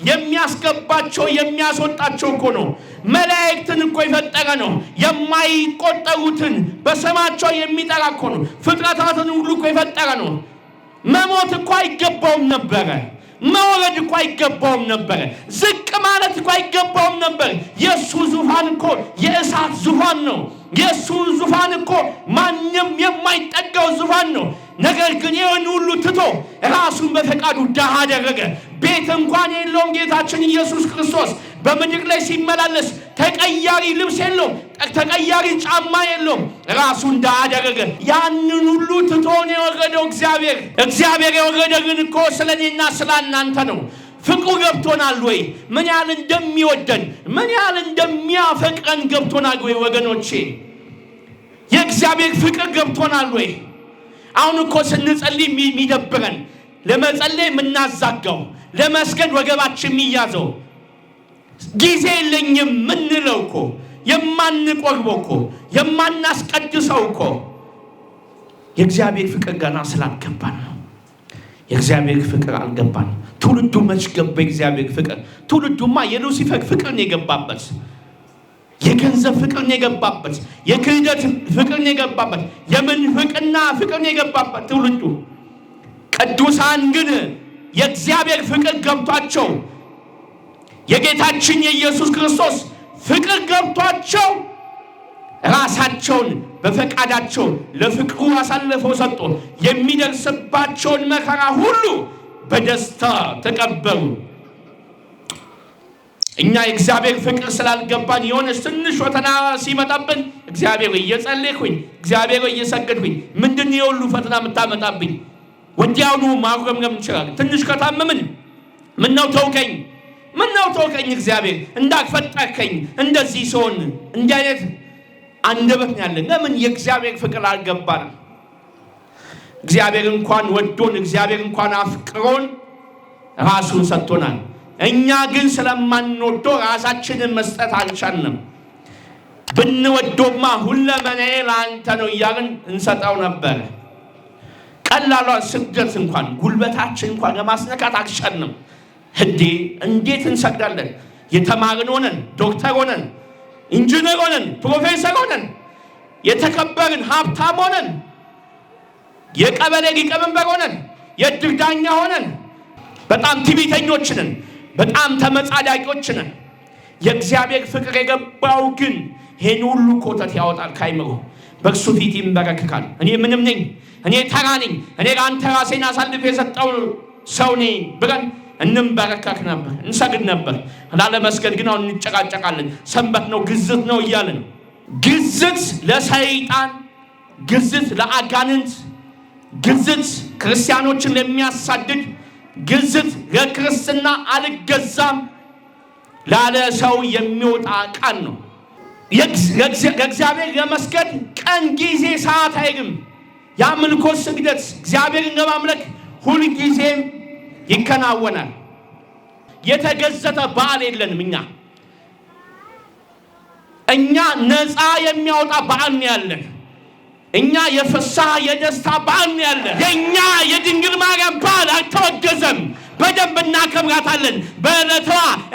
የሚያስገባቸው የሚያስወጣቸው እኮ ነው። መላእክትን እኮ የፈጠረ ነው። የማይቆጠሩትን በስማቸው የሚጠራ እኮ ነው። ፍጥረታትን ሁሉ እኮ የፈጠረ ነው። መሞት እኮ አይገባውም ነበረ። መወረድ እኮ አይገባውም ነበረ። ዝቅ ማለት እኮ አይገባውም ነበር። የእሱ ዙፋን እኮ የእሳት ዙፋን ነው። የእሱ ዙፋን እኮ ማንም የማይጠጋው ዙፋን ነው። ነገር ግን ይህን ሁሉ ትቶ ራሱን በፈቃዱ ድሃ አደረገ። ቤት እንኳን የለውም ጌታችን ኢየሱስ ክርስቶስ በምድር ላይ ሲመላለስ ተቀያሪ ልብስ የለውም፣ ተቀያሪ ጫማ የለውም። ራሱን ድሃ አደረገ። ያንን ሁሉ ትቶ ነው የወረደው እግዚአብሔር። እግዚአብሔር የወረደልን እኮ ስለኔና ስለናንተ ነው። ፍቅሩ ገብቶናል ወይ? ምን ያህል እንደሚወደን ምን ያህል እንደሚያፈቅረን ገብቶናል ወይ ወገኖቼ? የእግዚአብሔር ፍቅር ገብቶናል ወይ? አሁን እኮ ስንጸልይ የሚደብረን፣ ለመጸለይ የምናዛጋው፣ ለመስገድ ወገባችን የሚያዘው፣ ጊዜ የለኝም ምንለው እኮ፣ የማንቆርበው እኮ፣ የማናስቀድሰው እኮ የእግዚአብሔር ፍቅር ገና ስላልገባን ነው። የእግዚአብሔር ፍቅር አልገባን። ትውልዱ መች ገባ የእግዚአብሔር ፍቅር? ትውልዱማ የሉሲፈር ፍቅር ነው የገባበት፣ የገንዘብ ፍቅር ነው የገባበት፣ የክህደት ፍቅር ነው የገባበት፣ የምንፍቅና ፍቅር ነው የገባበት ትውልዱ። ቅዱሳን ግን የእግዚአብሔር ፍቅር ገብቷቸው የጌታችን የኢየሱስ ክርስቶስ ፍቅር ገብቷቸው ራሳቸውን በፈቃዳቸው ለፍቅሩ አሳልፈው ሰጡ። የሚደርስባቸውን መከራ ሁሉ በደስታ ተቀበሉ። እኛ የእግዚአብሔር ፍቅር ስላልገባን የሆነች ትንሽ ፈተና ሲመጣብን እግዚአብሔር እየጸለይኩኝ እግዚአብሔር እየሰገድኩኝ ምንድን ነው የሁሉ ፈተና የምታመጣብኝ? ወዲያውኑ ማጉረምረም እንችላለን። ትንሽ ከታመምን ምነው ተውከኝ፣ ምነው ተውከኝ እግዚአብሔር እንዳፈጠርከኝ እንደዚህ ሲሆን እንዲህ አይነት አንደበት ያለን። ለምን? የእግዚአብሔር ፍቅር አልገባን። እግዚአብሔር እንኳን ወዶን፣ እግዚአብሔር እንኳን አፍቅሮን ራሱን ሰጥቶናል። እኛ ግን ስለማንወደው ራሳችንን መስጠት አልቻልንም። ብንወደውማ ሁለመናዬ ለአንተ ነው እያልን እንሰጠው ነበር። ቀላሏን ስግደት እንኳን ጉልበታችን እንኳን ለማስነካት አልቻልንም። እንዴት እንሰግዳለን? የተማርን ሆነን ዶክተር ሆነን ኢንጂነር ሆነን ፕሮፌሰር ሆነን የተከበርን ሀብታም ሆነን የቀበሌ ሊቀመንበር ሆነን የእድር ዳኛ ሆነን በጣም ትዕቢተኞች ነን፣ በጣም ተመጻዳቂዎች ነን። የእግዚአብሔር ፍቅር የገባው ግን ይህን ሁሉ ኮተት ያወጣል ካይምሮ፣ በእርሱ ፊት ይንበረከካል። እኔ ምንም ነኝ፣ እኔ ተራ ነኝ፣ እኔ ለአንተ ራሴን አሳልፍ የሰጠው ሰው ነኝ ብለን እንበረከክ ነበር፣ እንሰግድ ነበር። ላለመስገድ ግን አሁን እንጨቃጨቃለን። ሰንበት ነው፣ ግዝት ነው እያልን። ግዝት ለሰይጣን፣ ግዝት ለአጋንንት፣ ግዝት ክርስቲያኖችን ለሚያሳድድ፣ ግዝት ለክርስትና አልገዛም ላለ ሰው የሚወጣ ቃል ነው። ለእግዚአብሔር ለመስገድ ቀን ጊዜ ሰዓት አይግም። የአምልኮ ስግደት እግዚአብሔርን ለማምለክ ሁልጊዜም ይከናወናል። የተገዘተ በዓል የለንም። እኛ ነፃ የሚያወጣ በዓል ነው ያለን። እኛ የፍስሐ የደስታ በዓል ነው ያለን። የእኛ የድንግል ማርያም በዓል አልተወገዘም። በደንብ እናከብራታለን። በዕለቷ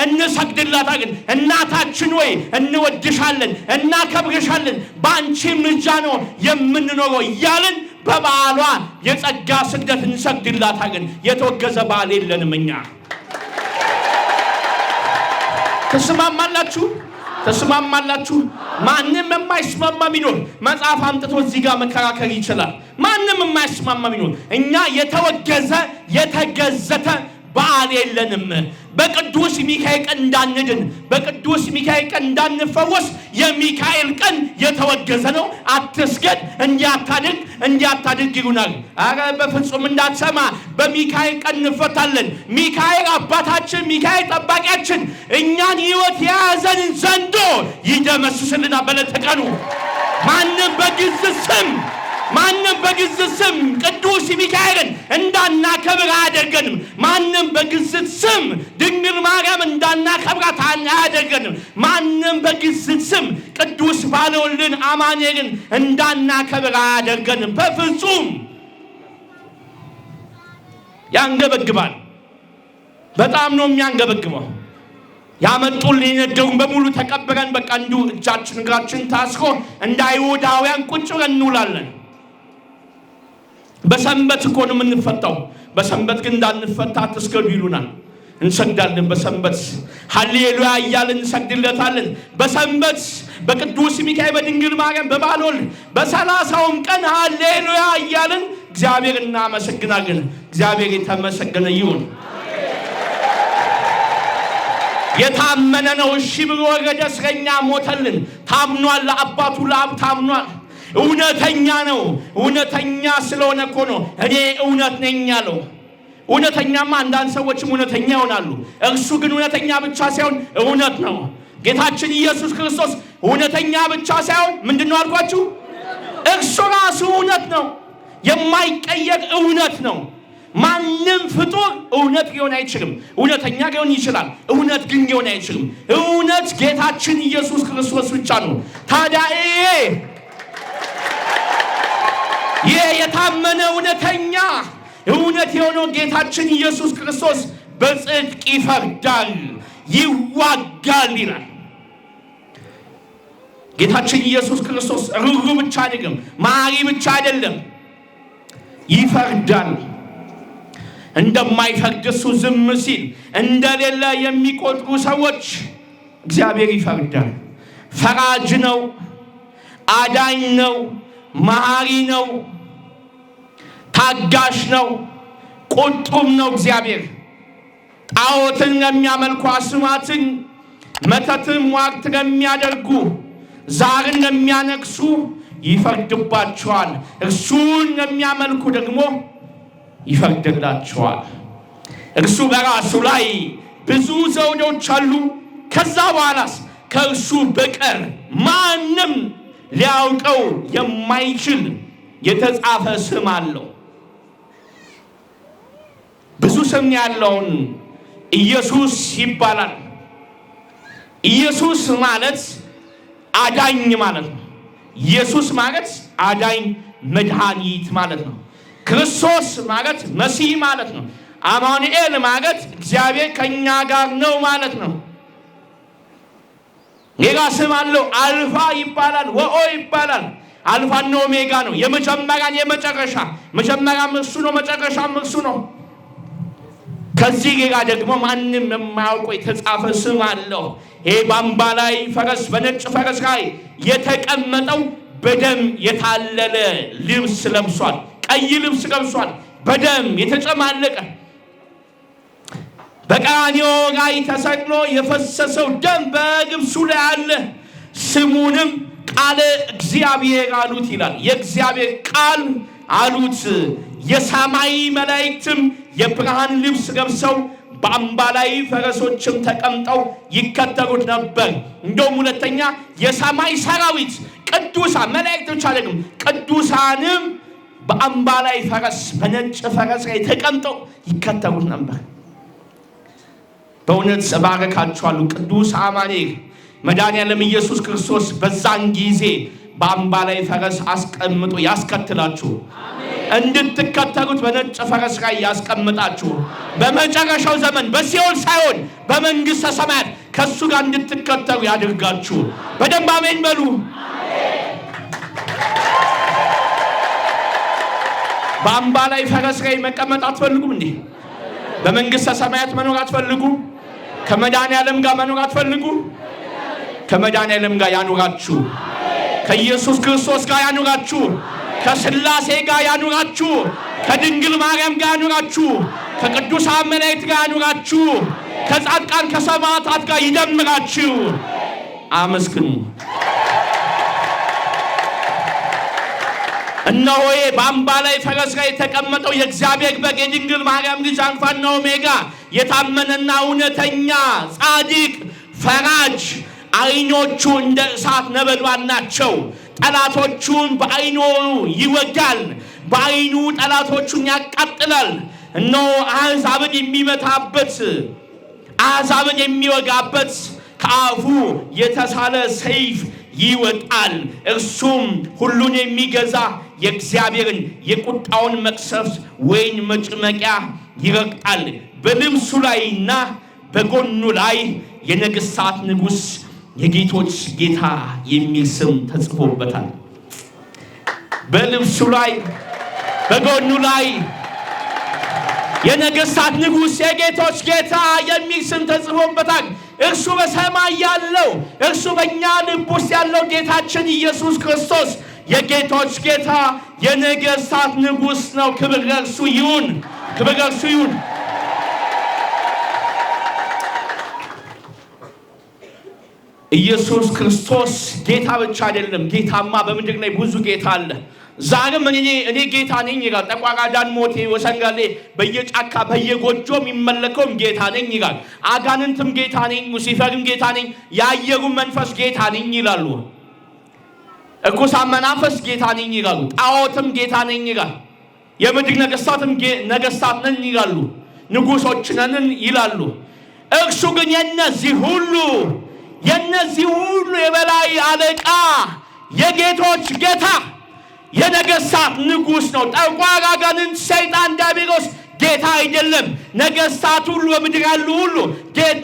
እንሰግድላታለን። እናታችን ወይ እንወድሻለን፣ እናከብርሻለን፣ በአንቺ ምልጃ ነው የምንኖረው እያልን በበዓሏ የጸጋ ስግደት እንሰግድላታለን። የተወገዘ በዓል የለንም እኛ። ተስማማላችሁ? ማንም የማይስማማ ቢኖር መጽሐፍ አምጥቶ እዚህ ጋር መከራከር ይችላል። ማንም የማይስማማ ቢኖር እኛ የተወገዘ የተገዘተ በዓል የለንም። በቅዱስ ሚካኤል ቀን እንዳንድን፣ በቅዱስ ሚካኤል ቀን እንዳንፈወስ የሚካኤል ቀን የተወገዘ ነው። አትስገድ፣ እንዲያታድርግ ይሉናል። አረ በፍጹም እንዳትሰማ፣ በሚካኤል ቀን እንፈታለን። ሚካኤል አባታችን፣ ሚካኤል ጠባቂያችን እኛን ሕይወት የያዘንን ዘንዶ ይደመስስልና በዕለተ ቀኑ ማንም በግዝት ስም ቅዱስ ሚካኤልን እንዳናከብር አያደርገንም። ማንም በግዝት ስም ድንግል ማርያም እንዳናከብራት አያደርገንም። ማንም በግዝት ስም ቅዱስ ባለወልድን አማኑኤልን እንዳናከብር አያደርገንም። በፍጹም ያንገበግባል። በጣም ነው የሚያንገበግበው። ያመጡልን የነገሩን በሙሉ ተቀበረን በቃ እንዲሁ እጃችን እግራችን ታስሮ እንደ አይሁዳውያን ቁጭ ብለን እንውላለን። በሰንበት እኮ ነው የምንፈታው። በሰንበት ግን እንዳንፈታ አትስገዱ ይሉናል። እንሰግዳለን በሰንበት ሃሌሉያ እያልን እንሰግድለታለን። በሰንበት በቅዱስ ሚካኤል በድንግል ማርያም በባልወልድ በ30ውም ቀን ሃሌሉያ እያልን እግዚአብሔር እናመሰግናለን። እግዚአብሔር የተመሰገነ ይሁን። የታመነ ነው እሺ ብሎ ወረደ፣ እስረኛ ሞተልን። ታምኗል፣ ለአባቱ ለአብ ታምኗል። እውነተኛ ነው። እውነተኛ ስለሆነ እኮ ነው እኔ እውነት ነኝ ያለው። እውነተኛማ አንዳንድ ሰዎችም እውነተኛ ይሆናሉ። እርሱ ግን እውነተኛ ብቻ ሳይሆን እውነት ነው። ጌታችን ኢየሱስ ክርስቶስ እውነተኛ ብቻ ሳይሆን ምንድን ነው አልኳችሁ? እርሱ ራሱ እውነት ነው። የማይቀየር እውነት ነው። ማንም ፍጡር እውነት ሊሆን አይችልም። እውነተኛ ሊሆን ይችላል፣ እውነት ግን ሊሆን አይችልም። እውነት ጌታችን ኢየሱስ ክርስቶስ ብቻ ነው። ታዲያ ይሄ የታመነ እውነተኛ እውነት የሆነው ጌታችን ኢየሱስ ክርስቶስ በጽድቅ ይፈርዳል፣ ይዋጋል ይላል። ጌታችን ኢየሱስ ክርስቶስ ርሩ ብቻ አይደለም፣ ማሪ ብቻ አይደለም፣ ይፈርዳል። እንደማይፈርድ እሱ ዝም ሲል እንደሌለ የሚቆጥሩ ሰዎች እግዚአብሔር ይፈርዳል። ፈራጅ ነው፣ አዳኝ ነው፣ መሐሪ ነው፣ ታጋሽ ነው፣ ቁጡም ነው። እግዚአብሔር ጣዖትን ለሚያመልኩ፣ አስማትን፣ መተትን፣ ሟርት ለሚያደርጉ፣ ዛርን ለሚያነክሱ ይፈርድባቸዋል። እርሱን ለሚያመልኩ ደግሞ ይፈርድላቸዋል። እርሱ በራሱ ላይ ብዙ ዘውዶች አሉ። ከዛ በኋላስ ከእርሱ በቀር ማንም ሊያውቀው የማይችል የተጻፈ ስም አለው። ብዙ ስም ያለውን ኢየሱስ ይባላል። ኢየሱስ ማለት አዳኝ ማለት ነው። ኢየሱስ ማለት አዳኝ መድኃኒት ማለት ነው። ክርስቶስ ማለት መሲህ ማለት ነው። አማኑኤል ማለት እግዚአብሔር ከኛ ጋር ነው ማለት ነው። ሌላ ስም አለው። አልፋ ይባላል፣ ወኦ ይባላል። አልፋና ኦሜጋ ነው። የመጀመሪያ የመጨረሻ፣ መጀመሪያም እርሱ ነው፣ መጨረሻም እርሱ ነው። ከዚህ ሌላ ደግሞ ማንም የማያውቀው የተጻፈ ስም አለው። ይሄ በአምባ ላይ ፈረስ በነጭ ፈረስ ላይ የተቀመጠው በደም የታለለ ልብስ ለብሷል። ቀይ ልብስ ለብሷል፣ በደም የተጨማለቀ። በቀራንዮ ላይ ተሰቅሎ የፈሰሰው ደም በልብሱ ላይ አለ። ስሙንም ቃለ እግዚአብሔር አሉት ይላል። የእግዚአብሔር ቃል አሉት። የሰማይ መላእክትም የብርሃን ልብስ ለብሰው በአምባ ላይ ፈረሶችም ተቀምጠው ይከተሉት ነበር። እንደውም ሁለተኛ የሰማይ ሰራዊት ቅዱሳን መላእክቶች አይደሉም፣ ቅዱሳንም በአምባ ላይ ፈረስ በነጭ ፈረስ ላይ ተቀምጠው ይከተሉት ነበር። በእውነት እባርካችኋለሁ። ቅዱስ አማኑኤል መድኃኒዓለም ኢየሱስ ክርስቶስ በዛን ጊዜ በአምባ ላይ ፈረስ አስቀምጦ ያስከትላችሁ፣ እንድትከተሉት በነጭ ፈረስ ላይ ያስቀምጣችሁ። በመጨረሻው ዘመን በሲኦል ሳይሆን በመንግሥተ ሰማያት ከእሱ ጋር እንድትከተሉ ያድርጋችሁ። በደንብ አሜን በሉ። በአምባ ላይ ፈረስ ላይ መቀመጥ አትፈልጉም እንዴ? በመንግሥተ ሰማያት መኖር አትፈልጉም? ከመድኃኒዓለም ጋር መኖር አትፈልጉም? ከመድኃኒዓለም ጋር ያኑራችሁ። ከኢየሱስ ክርስቶስ ጋር ያኑራችሁ። ከሥላሴ ጋር ያኑራችሁ። ከድንግል ማርያም ጋር ያኑራችሁ። ከቅዱሳን መላእክት ጋር ያኑራችሁ። ከጻድቃን ከሰማዕታት ጋር ይደምራችሁ። አመስግኑ። እነሆ በአምባ ላይ ፈረስ ላይ የተቀመጠው የእግዚአብሔር በግ የድንግል ማርያም ልጅ አልፋና ኦሜጋ የታመነና እውነተኛ ጻድቅ ፈራጅ ዓይኖቹ እንደ እሳት ነበልባል ናቸው። ጠላቶቹን በዓይኑ ይወጋል፣ በዓይኑ ጠላቶቹን ያቃጥላል። እነሆ አሕዛብን የሚመታበት አሕዛብን የሚወጋበት ከአፉ የተሳለ ሰይፍ ይወጣል። እርሱም ሁሉን የሚገዛ የእግዚአብሔርን የቁጣውን መቅሰፍት ወይን መጭመቂያ ይረግጣል። በልብሱ ላይና በጎኑ ላይ የነገሥታት ንጉሥ የጌቶች ጌታ የሚል ስም ተጽፎበታል። በልብሱ ላይ በጎኑ ላይ የነገሥታት ንጉሥ የጌቶች ጌታ የሚል ስም ተጽፎበታል። እርሱ በሰማይ ያለው እርሱ በእኛ ልብ ውስጥ ያለው ጌታችን ኢየሱስ ክርስቶስ የጌቶች ጌታ የነገሥታት ንጉሥ ነው። ክብር ለእርሱ ይሁን፣ ክብር ለእርሱ ይሁን። ኢየሱስ ክርስቶስ ጌታ ብቻ አይደለም። ጌታማ በምድር ላይ ብዙ ጌታ አለ። ዛሬም እኔ ጌታ ነኝ ይላል። ጠቋራ ዳንሞቴ ወሰንጋሌ በየጫካ በየጎጆ የሚመለከውም ጌታ ነኝ ይላል። አጋንንትም ጌታ ነኝ፣ ሉሲፈርም ጌታ ነኝ፣ የአየሩ መንፈስ ጌታ ነኝ ይላሉ። እርኩሳን መናፍስ ጌታ ነኝ ይላሉ። ጣዖትም ጌታ ነኝ ይላል። የምድር ነገሥታትም ነገሥታት ነን ይላሉ። ንጉሶች ነን ይላሉ። እርሱ ግን የነዚህ ሁሉ የበላይ አለቃ የጌቶች ጌታ የነገሥታት ንጉሥ ነው። ጠቋራ አጋንንት ሰይጣን ዲያብሎስ ጌታ አይደለም። ነገሥታት ሁሉ በምድር ያሉ ሁሉ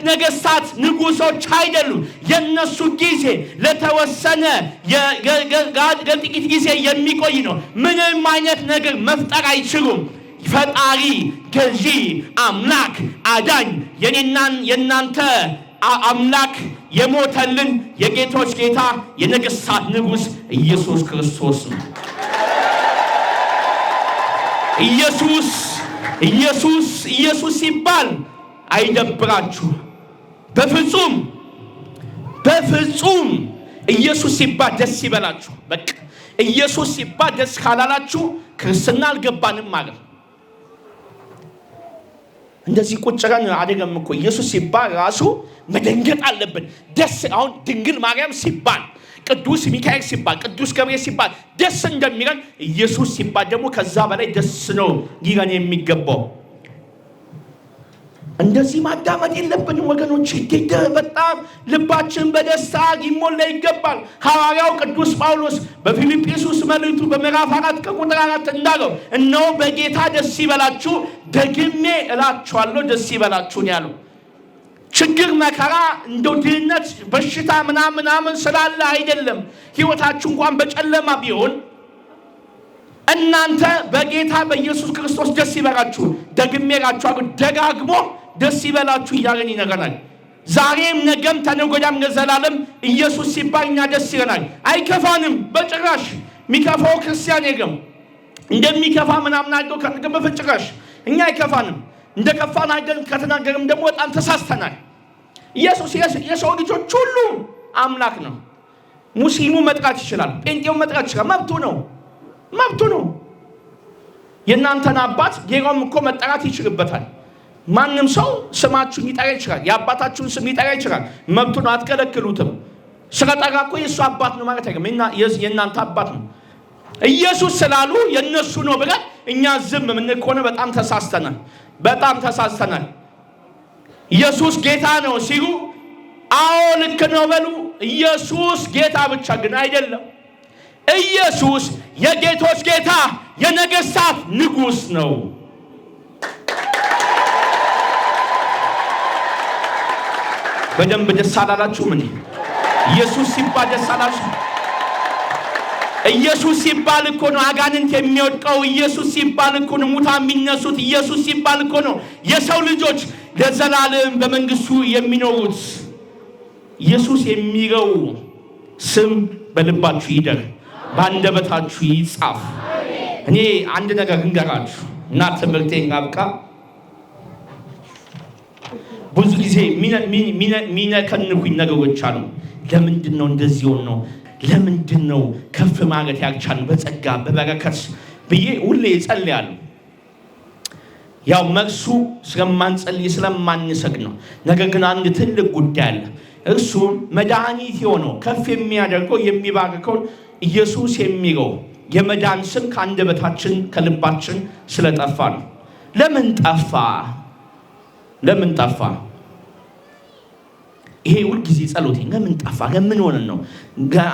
ነገሥታት ንጉሶች አይደሉም። የነሱ ጊዜ ለተወሰነ ለጥቂት ጊዜ የሚቆይ ነው። ምንም አይነት ነገር መፍጠር አይችሉም። ፈጣሪ፣ ገዢ፣ አምላክ፣ አዳኝ የእናንተ አምላክ የሞተልን የጌቶች ጌታ የነገሥታት ንጉሥ ኢየሱስ ክርስቶስ ነው። ኢየሱስ ሲባል አይደብራችሁ። በፍጹም ኢየሱስ ሲባል ደስ ይበላችሁ። በቃ ኢየሱስ ሲባል ደስ ካላላችሁ ክርስትና አልገባንም ማለት ነው። እንደዚህ ቁጭ ብለን አደገም እኮ ኢየሱስ ሲባል ራሱ መደንገጥ አለብን። ደስ አሁን ድንግል ማርያም ሲባል፣ ቅዱስ ሚካኤል ሲባል፣ ቅዱስ ገብርኤል ሲባል ደስ እንደሚለን ኢየሱስ ሲባል ደግሞ ከዛ በላይ ደስ ነው ሊለን የሚገባው። እንደዚህ ማዳመጥ የለብንም ወገኖች። በጣም ልባችን በደስታ ሊሞላ ይገባል። ሐዋርያው ቅዱስ ጳውሎስ በፊልጵስዩስ መልእክቱ በምዕራፍ 4 ከቁጥር 4 እንዳለው እነሆ በጌታ ደስ ይበላችሁ፣ ደግሜ እላችኋለሁ ደስ ይበላችሁ ያለው። ችግር መከራ እንደው ድህነት በሽታ ምናምን ስላለ አይደለም። ሕይወታችሁ እንኳን በጨለማ ቢሆን እናንተ በጌታ በኢየሱስ ክርስቶስ ደስ ይበላችሁ፣ ደግሜ እላችኋለሁ፣ ደጋግሞ ደስ ይበላችሁ እያለን ይነግረናል። ዛሬም ነገም ተነገ ወዲያም ለዘላለም ኢየሱስ ሲባል እኛ ደስ ይለናል፣ አይከፋንም በጭራሽ። የሚከፋው ክርስቲያን የለም። እንደሚከፋ ምናምን አድርገው ከነገ በጭራሽ እኛ አይከፋንም። እንደከፋን አድርገን ከተናገርም ደግሞ በጣም ተሳስተናል። ኢየሱስ የሰው ልጆች ሁሉ አምላክ ነው። ሙስሊሙ መጥራት ይችላል፣ ጴንጤው መጥራት ይችላል፣ መብቱ ነው። የእናንተን አባት ጌራውም እኮ መጠራት ይችልበታል። ማንም ሰው ስማችሁን ሊጠራ ይችላል፣ የአባታችሁን ስም ሊጠራ ይችላል፣ መብቱ ነው፣ አትከለክሉትም። ስለጠራ እኮ የእሱ አባት ነው ማለት አይደለም፣ የእናንተ አባት ነው። ኢየሱስ ስላሉ የእነሱ ነው ብለን እኛ ዝም ምን ከሆነ በጣም ተሳስተናል። ኢየሱስ ጌታ ነው ሲሉ አዎ ልክ ነው በሉ። ኢየሱስ ጌታ ብቻ ግን አይደለም። ኢየሱስ የጌቶች ጌታ የነገሥታት ንጉሥ ነው። በደንብ ደስ አላላችሁ? ምን ኢየሱስ ሲባል ደስ አላችሁ? ኢየሱስ ሲባል እኮ ነው አጋንንት የሚወድቀው። ኢየሱስ ሲባል እኮ ነው ሙታን የሚነሱት። ኢየሱስ ሲባል እኮ ነው የሰው ልጆች ለዘላለም በመንግስቱ የሚኖሩት። ኢየሱስ የሚለው ስም በልባችሁ ይደር፣ በአንደበታችሁ ይጻፍ። እኔ አንድ ነገር እንገራችሁ እና ትምህርቴን አብቃ። ብዙ ጊዜ ሚነከንኩኝ ነገሮች አሉ። ለምንድን ነው እንደዚህ ነው? ለምንድን ነው ከፍ ማለት ያልቻልነው በጸጋ በበረከት ብዬ ሁሌ እጸልያለሁ። ያው መልሱ ስለማንጸልይ ስለማንሰግድ ነው። ነገር ግን አንድ ትልቅ ጉዳይ አለ። እርሱም መድኃኒት የሆነው ከፍ የሚያደርገው የሚባርከው ኢየሱስ የሚለው የመዳን ስም ከአንደበታችን ከልባችን ስለጠፋ ነው። ለምን ጠፋ? ይሄ ሁልጊዜ ጸሎቴ ለምን ጠፋ? ለምን ሆነን ነው?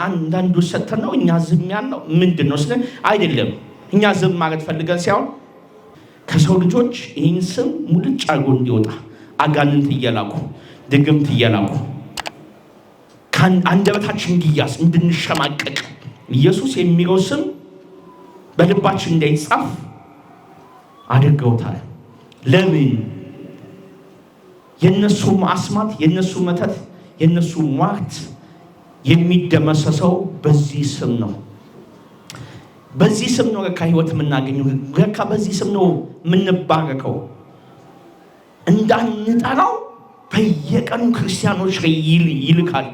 አንዳንዱ ሰተን ነው እኛ ዝም ያልነው ምንድን ነው ስለ አይደለም። እኛ ዝም ማለት ፈልገን ሳይሆን ከሰው ልጆች ይህን ስም ሙልጭ አድርጎ እንዲወጣ አጋንንት እየላኩ ድግምት እየላኩ አንደበታችን እንዲያዝ እንድንሸማቀቅ ኢየሱስ የሚለው ስም በልባችን እንዳይጻፍ አድርገውታል። ለምን? የነሱ ማስማት፣ የነሱ መተት፣ የነሱ ሟርት የሚደመሰሰው በዚህ ስም ነው። በዚህ ስም ነው ለካ ህይወት የምናገኘው። ለካ በዚህ ስም ነው የምንባረከው። እንዳንጠራው በየቀኑ ክርስቲያኖች ላይ ይልካል።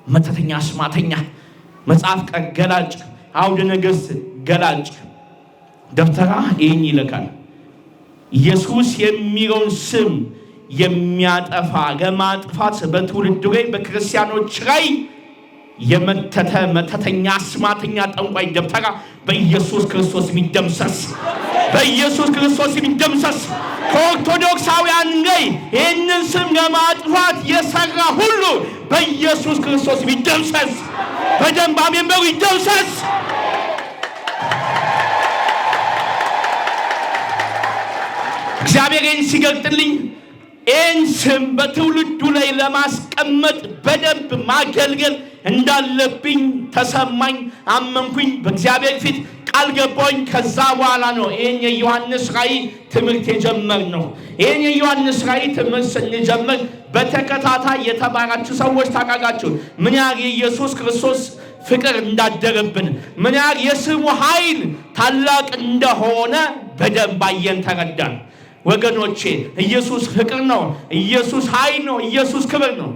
መተተኛ፣ አስማተኛ፣ መጽሐፍ ገላጭ፣ አውደ ነገሥት ገላጭ ደብተራ ይህን ይልካል። ኢየሱስ የሚለውን ስም የሚያጠፋ ለማጥፋት በትውልድ ላይ በክርስቲያኖች ላይ የመተተ መተተኛ፣ አስማተኛ፣ ጠንቋይ ደብተራ በኢየሱስ ክርስቶስ የሚደምሰስ ከኦርቶዶክሳውያን ላይ ይህንን ስም ለማጥፋት የሰራ ሁሉ በኢየሱስ ክርስቶስ የሚደምሰስ። በደንብ አሜን በሉ። ይደምሰስ። እግዚአብሔር ይህን ሲገልጥልኝ ይህን ስም በትውልዱ ላይ ለማስቀመጥ በደንብ ማገልገል እንዳለብኝ ተሰማኝ፣ አመንኩኝ፣ በእግዚአብሔር ፊት ቃል ገባኝ። ከዛ በኋላ ነው ይህን የዮሐንስ ራእይ ትምህርት የጀመርነው። ይህን የዮሐንስ ራእይ ትምህርት ስንጀምር በተከታታይ የተባራችሁ ሰዎች ታውቃላችሁ ምን ያህል የኢየሱስ ክርስቶስ ፍቅር እንዳደረብን፣ ምን ያህል የስሙ ኃይል ታላቅ እንደሆነ በደንብ አየን፣ ተረዳን። ወገኖቼ ኢየሱስ ፍቅር ነው፣ ኢየሱስ ኃይል ነው፣ ኢየሱስ ክብር ነው።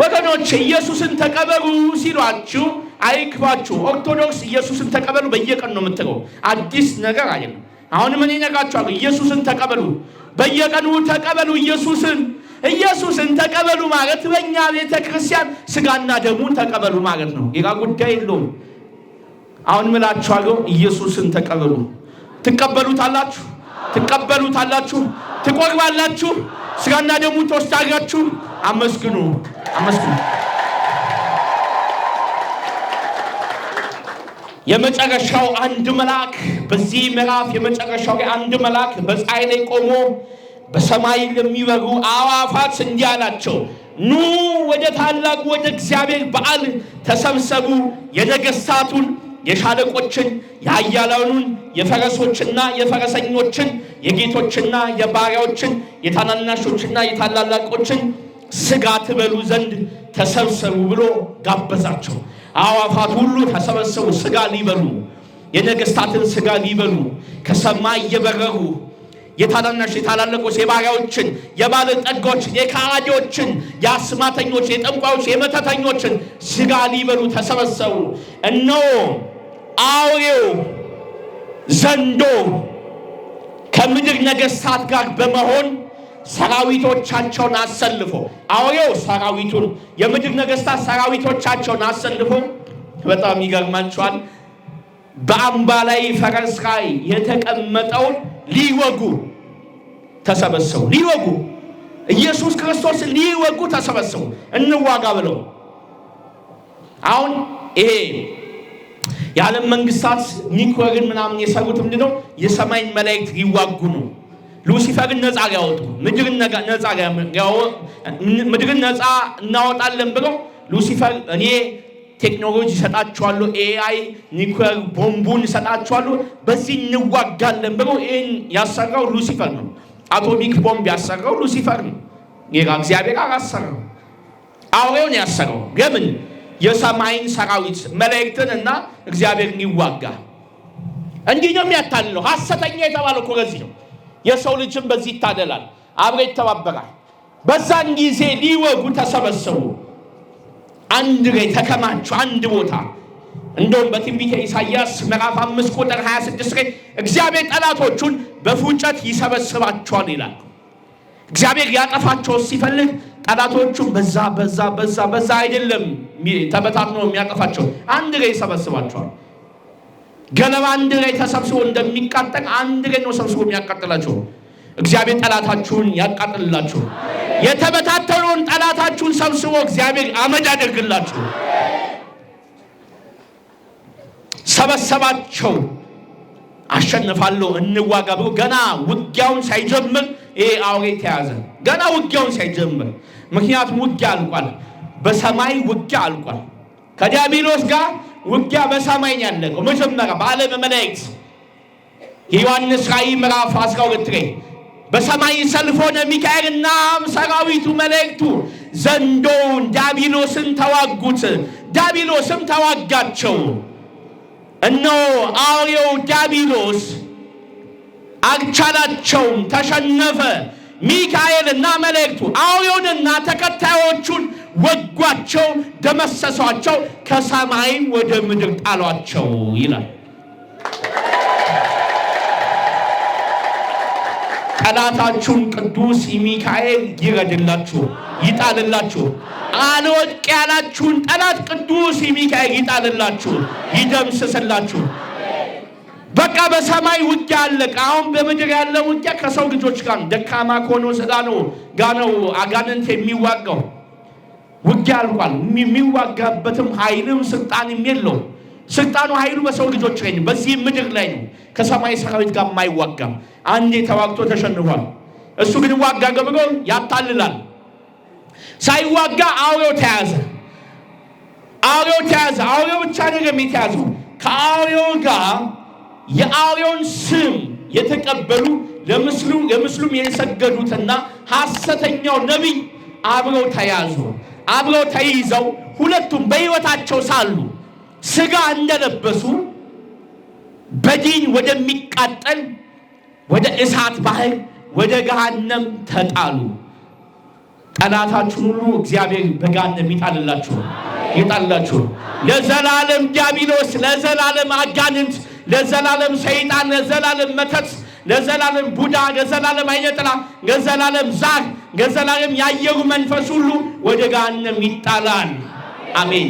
ወገኖቼ ኢየሱስን ተቀበሉ ሲሏችሁ አይክፋችሁ። ኦርቶዶክስ ኢየሱስን ተቀበሉ በየቀኑ ነው የምትለው፣ አዲስ ነገር አይደለም። አሁን ምን ይነግራችኋለሁ? ኢየሱስን ተቀበሉ፣ በየቀኑ ተቀበሉ። ኢየሱስን ተቀበሉ ማለት በእኛ ቤተ ክርስቲያን ስጋና ደሙን ተቀበሉ ማለት ነው። ሌላ ጉዳይ የለውም። አሁን ምላችኋለሁ፣ ኢየሱስን ተቀበሉ። ትቀበሉታላችሁ? ትቆርባላችሁ፣ ስጋና ደሙን ትወስዳላችሁ። አመስግኑ። የመጨረሻው አንድ መልአክ በዚህ ምዕራፍ የመጨረሻው አንድ መልአክ በፀሐይ ላይ ቆሞ በሰማይ ለሚበሩ አዕዋፋት እንዲህ አላቸው፣ ኑ ወደ ታላቁ ወደ እግዚአብሔር በዓል ተሰብሰቡ። የነገሥታቱን፣ የሻለቆችን፣ የኃያላኑን፣ የፈረሶችና የፈረሰኞችን፣ የጌቶችና የባሪያዎችን፣ የታናናሾችና የታላላቆችን ሥጋ ትበሉ ዘንድ ተሰብሰቡ ብሎ ጋበዛቸው። አዕዋፋት ሁሉ ተሰበሰቡ ሥጋ ሊበሉ፣ የነገሥታትን ሥጋ ሊበሉ ከሰማይ እየበረሩ የታናናሽ የታላላቆች የባሪያዎችን የባለጠጎች የካህዲዎችን የአስማተኞች የጠንቋዮች የመተተኞችን ሥጋ ሊበሉ ተሰበሰቡ። እነሆ አውሬው ዘንዶ ከምድር ነገሥታት ጋር በመሆን ሰራዊቶቻቸውን አሰልፎ አውሬው ሰራዊቱን የምድር ነገሥታት ሰራዊቶቻቸውን አሰልፎ በጣም ይገርማቸዋል። በአምባ ላይ ፈረስ ላይ የተቀመጠውን ሊወጉ ተሰበሰቡ። ሊወጉ ኢየሱስ ክርስቶስን ሊወጉ ተሰበሰቡ። እንዋጋ ብለው አሁን ይሄ የዓለም መንግስታት ኒውክሌርን ምናምን የሰሩት ምንድነው? የሰማይን መላእክት ሊዋጉ ነው። ሉሲፈርን ነፃ ሊያወጡ ምድርን ነፃ እናወጣለን ብለው ሉሲፈር እኔ ቴክኖሎጂ ሰጣቸዋለሁ፣ ኤአይ ኒውክሌር ቦምቡን ሰጣቸዋለሁ፣ በዚህ እንዋጋለን ብሎ ይህን ያሰራው ሉሲፈር ነው። አቶሚክ ቦምብ ያሰራው ሉሲፈር ነው። እግዚአብሔር አላሰራው፣ አውሬውን ያሰራው። ለምን? የሰማይን ሰራዊት መላእክትን እና እግዚአብሔርን ይዋጋ። እንዲህ ነው የሚያታልለው። ሐሰተኛ የተባለው እኮ ለዚህ ነው። የሰው ልጅም በዚህ ይታደላል፣ አብሮ ይተባበራል። በዛን ጊዜ ሊወጉ ተሰበሰቡ። አንድ ላይ ተከማቹ አንድ ቦታ። እንደውም በትንቢተ ኢሳይያስ ምዕራፍ 5 ቁጥር 26 ላይ እግዚአብሔር ጠላቶቹን በፉጨት ይሰበስባቸዋል ይላል። እግዚአብሔር ያጠፋቸው ሲፈልግ ጠላቶቹን በዛ አይደለም ተበታትነው የሚያጠፋቸው፣ አንድ ላይ ይሰበስባቸዋል። ገለባ አንድ ላይ ተሰብስቦ እንደሚቃጠል አንድ ላይ ነው ሰብስቦ የሚያቃጥላቸው። እግዚአብሔር ጠላታችሁን ያቃጥልላችሁ። የተበታተነውን ጠላታችሁን ሰብስቦ እግዚአብሔር አመድ ያደርግላችሁ። ሰበሰባቸው። አሸንፋለሁ እንዋጋ ብሎ ገና ውጊያውን ሳይጀምር ይሄ አውሬ ተያዘ። ገና ውጊያውን ሳይጀምር፣ ምክንያቱም ውጊያ አልቋል። በሰማይ ውጊያ አልቋል። ከዲያብሎስ ጋር ውጊያ በሰማይ ያለቀው መጀመሪያ በዓለም መላእክት የዮሐንስ ራእይ ምዕራፍ 12 ላይ በሰማይ ሰልፍ ሆነ። ሚካኤልና ሰራዊቱ መላእክቱ ዘንዶውን ዲያብሎስን ተዋጉት፣ ዲያብሎስም ተዋጋቸው። እነሆ አውሬው ዲያብሎስ አልቻላቸውም፣ ተሸነፈ። ሚካኤልና መላእክቱ አውሬውንና ተከታዮቹን ወጓቸው፣ ደመሰሷቸው፣ ከሰማይ ወደ ምድር ጣሏቸው ይላል። ጠላታችሁን ቅዱስ ሚካኤል ይረድላችሁ፣ ይጣልላችሁ። አልወድቅ ያላችሁን ጠላት ቅዱስ ሚካኤል ይጣልላችሁ፣ ይደምስስላችሁ። በቃ በሰማይ ውጊያ አለቀ። አሁን በምድር ያለው ውጊያ ከሰው ልጆች ጋር ደካማ ከሆነ ስጋ ነው ጋር ነው አጋንንት የሚዋጋው። ውጊያ አልቋል። የሚዋጋበትም ኃይልም ስልጣንም የለው። ስልጣኑ ኃይሉ በሰው ልጆች ላይ ነው፣ በዚህ ምድር ላይ ነው። ከሰማይ ሰራዊት ጋር የማይዋጋም አንዴ ተዋግቶ ተሸንፏል። እሱ ግን ዋጋ ገብሮ ያታልላል። ሳይዋጋ አውሬው ተያዘ። አውሬው ብቻ ነገር የተያዘው ከአውሬው ጋር የአውሬውን ስም የተቀበሉ ለምስሉም የሰገዱትና ሐሰተኛው ነቢይ አብረው ተያዙ። አብረው ተይዘው ሁለቱም በሕይወታቸው ሳሉ ስጋ እንደለበሱ በዲን ወደሚቃጠል ወደ እሳት ባህር ወደ ገሃነም ተጣሉ። ጠላታችሁን ሁሉ እግዚአብሔር በገሃነም ይጣልላችሁ። ለዘላለም ዲያብሎስ፣ ለዘላለም አጋንንት፣ ለዘላለም ሰይጣን፣ ለዘላለም መተት፣ ለዘላለም ቡዳ፣ ለዘላለም አይነጥላ፣ ለዘላለም ዛር፣ ለዘላለም ያየሩ መንፈስ ሁሉ ወደ ገሃነም ይጣላል። አሜን።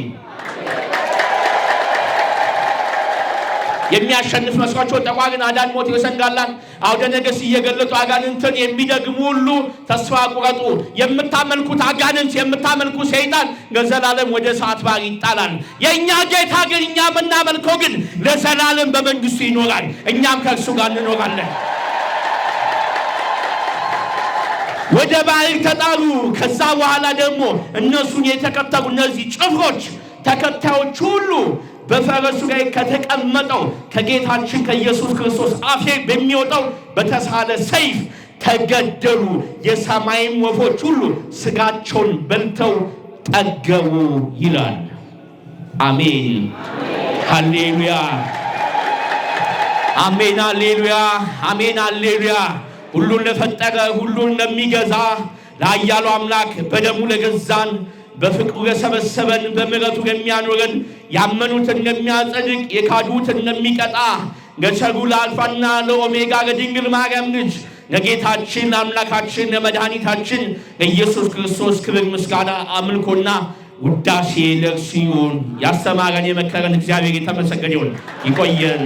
የሚያሸንፍ መስሏቸው ጠቋርን አዳን ሞት ይሰንጋላን አውደ ነገሥት እየገለጡ አጋንንትን የሚደግሙ ሁሉ ተስፋ ቁረጡ። የምታመልኩት አጋንንት የምታመልኩት ሰይጣን ለዘላለም ወደ እሳት ባህር ይጣላል። የእኛ ጌታ ግን እኛ የምናመልከው ግን ለዘላለም በመንግስቱ ይኖራል። እኛም ከእርሱ ጋር እንኖራለን። ወደ ባህር ተጣሉ። ከዛ በኋላ ደግሞ እነሱን የተከተሉ እነዚህ ጭፍሮች ተከታዮች ሁሉ በፈረሱ ላይ ከተቀመጠው ከጌታችን ከኢየሱስ ክርስቶስ አፍ በሚወጣው በተሳለ ሰይፍ ተገደሉ። የሰማይም ወፎች ሁሉ ስጋቸውን በልተው ጠገቡ ይላል። አሜን ሃሌሉያ፣ አሜን ሃሌሉያ፣ አሜን ሃሌሉያ። ሁሉን ለፈጠረ ሁሉን ለሚገዛ ለኃያሉ አምላክ በደሙ ለገዛን በፍቅሩ ለሰበሰበን በምሕረቱ ለሚያኖረን ያመኑትን ለሚያጸድቅ የካዱትን ለሚቀጣ ለቸሩ ለአልፋና ለኦሜጋ ለድንግል ማርያም ልጅ ለጌታችን አምላካችን ለመድኃኒታችን ለኢየሱስ ክርስቶስ ክብር ምስጋና አምልኮና ውዳሴ ለእርሱ ይሁን። ያስተማረን የመከረን እግዚአብሔር የተመሰገነ ይሁን። ይቆየን።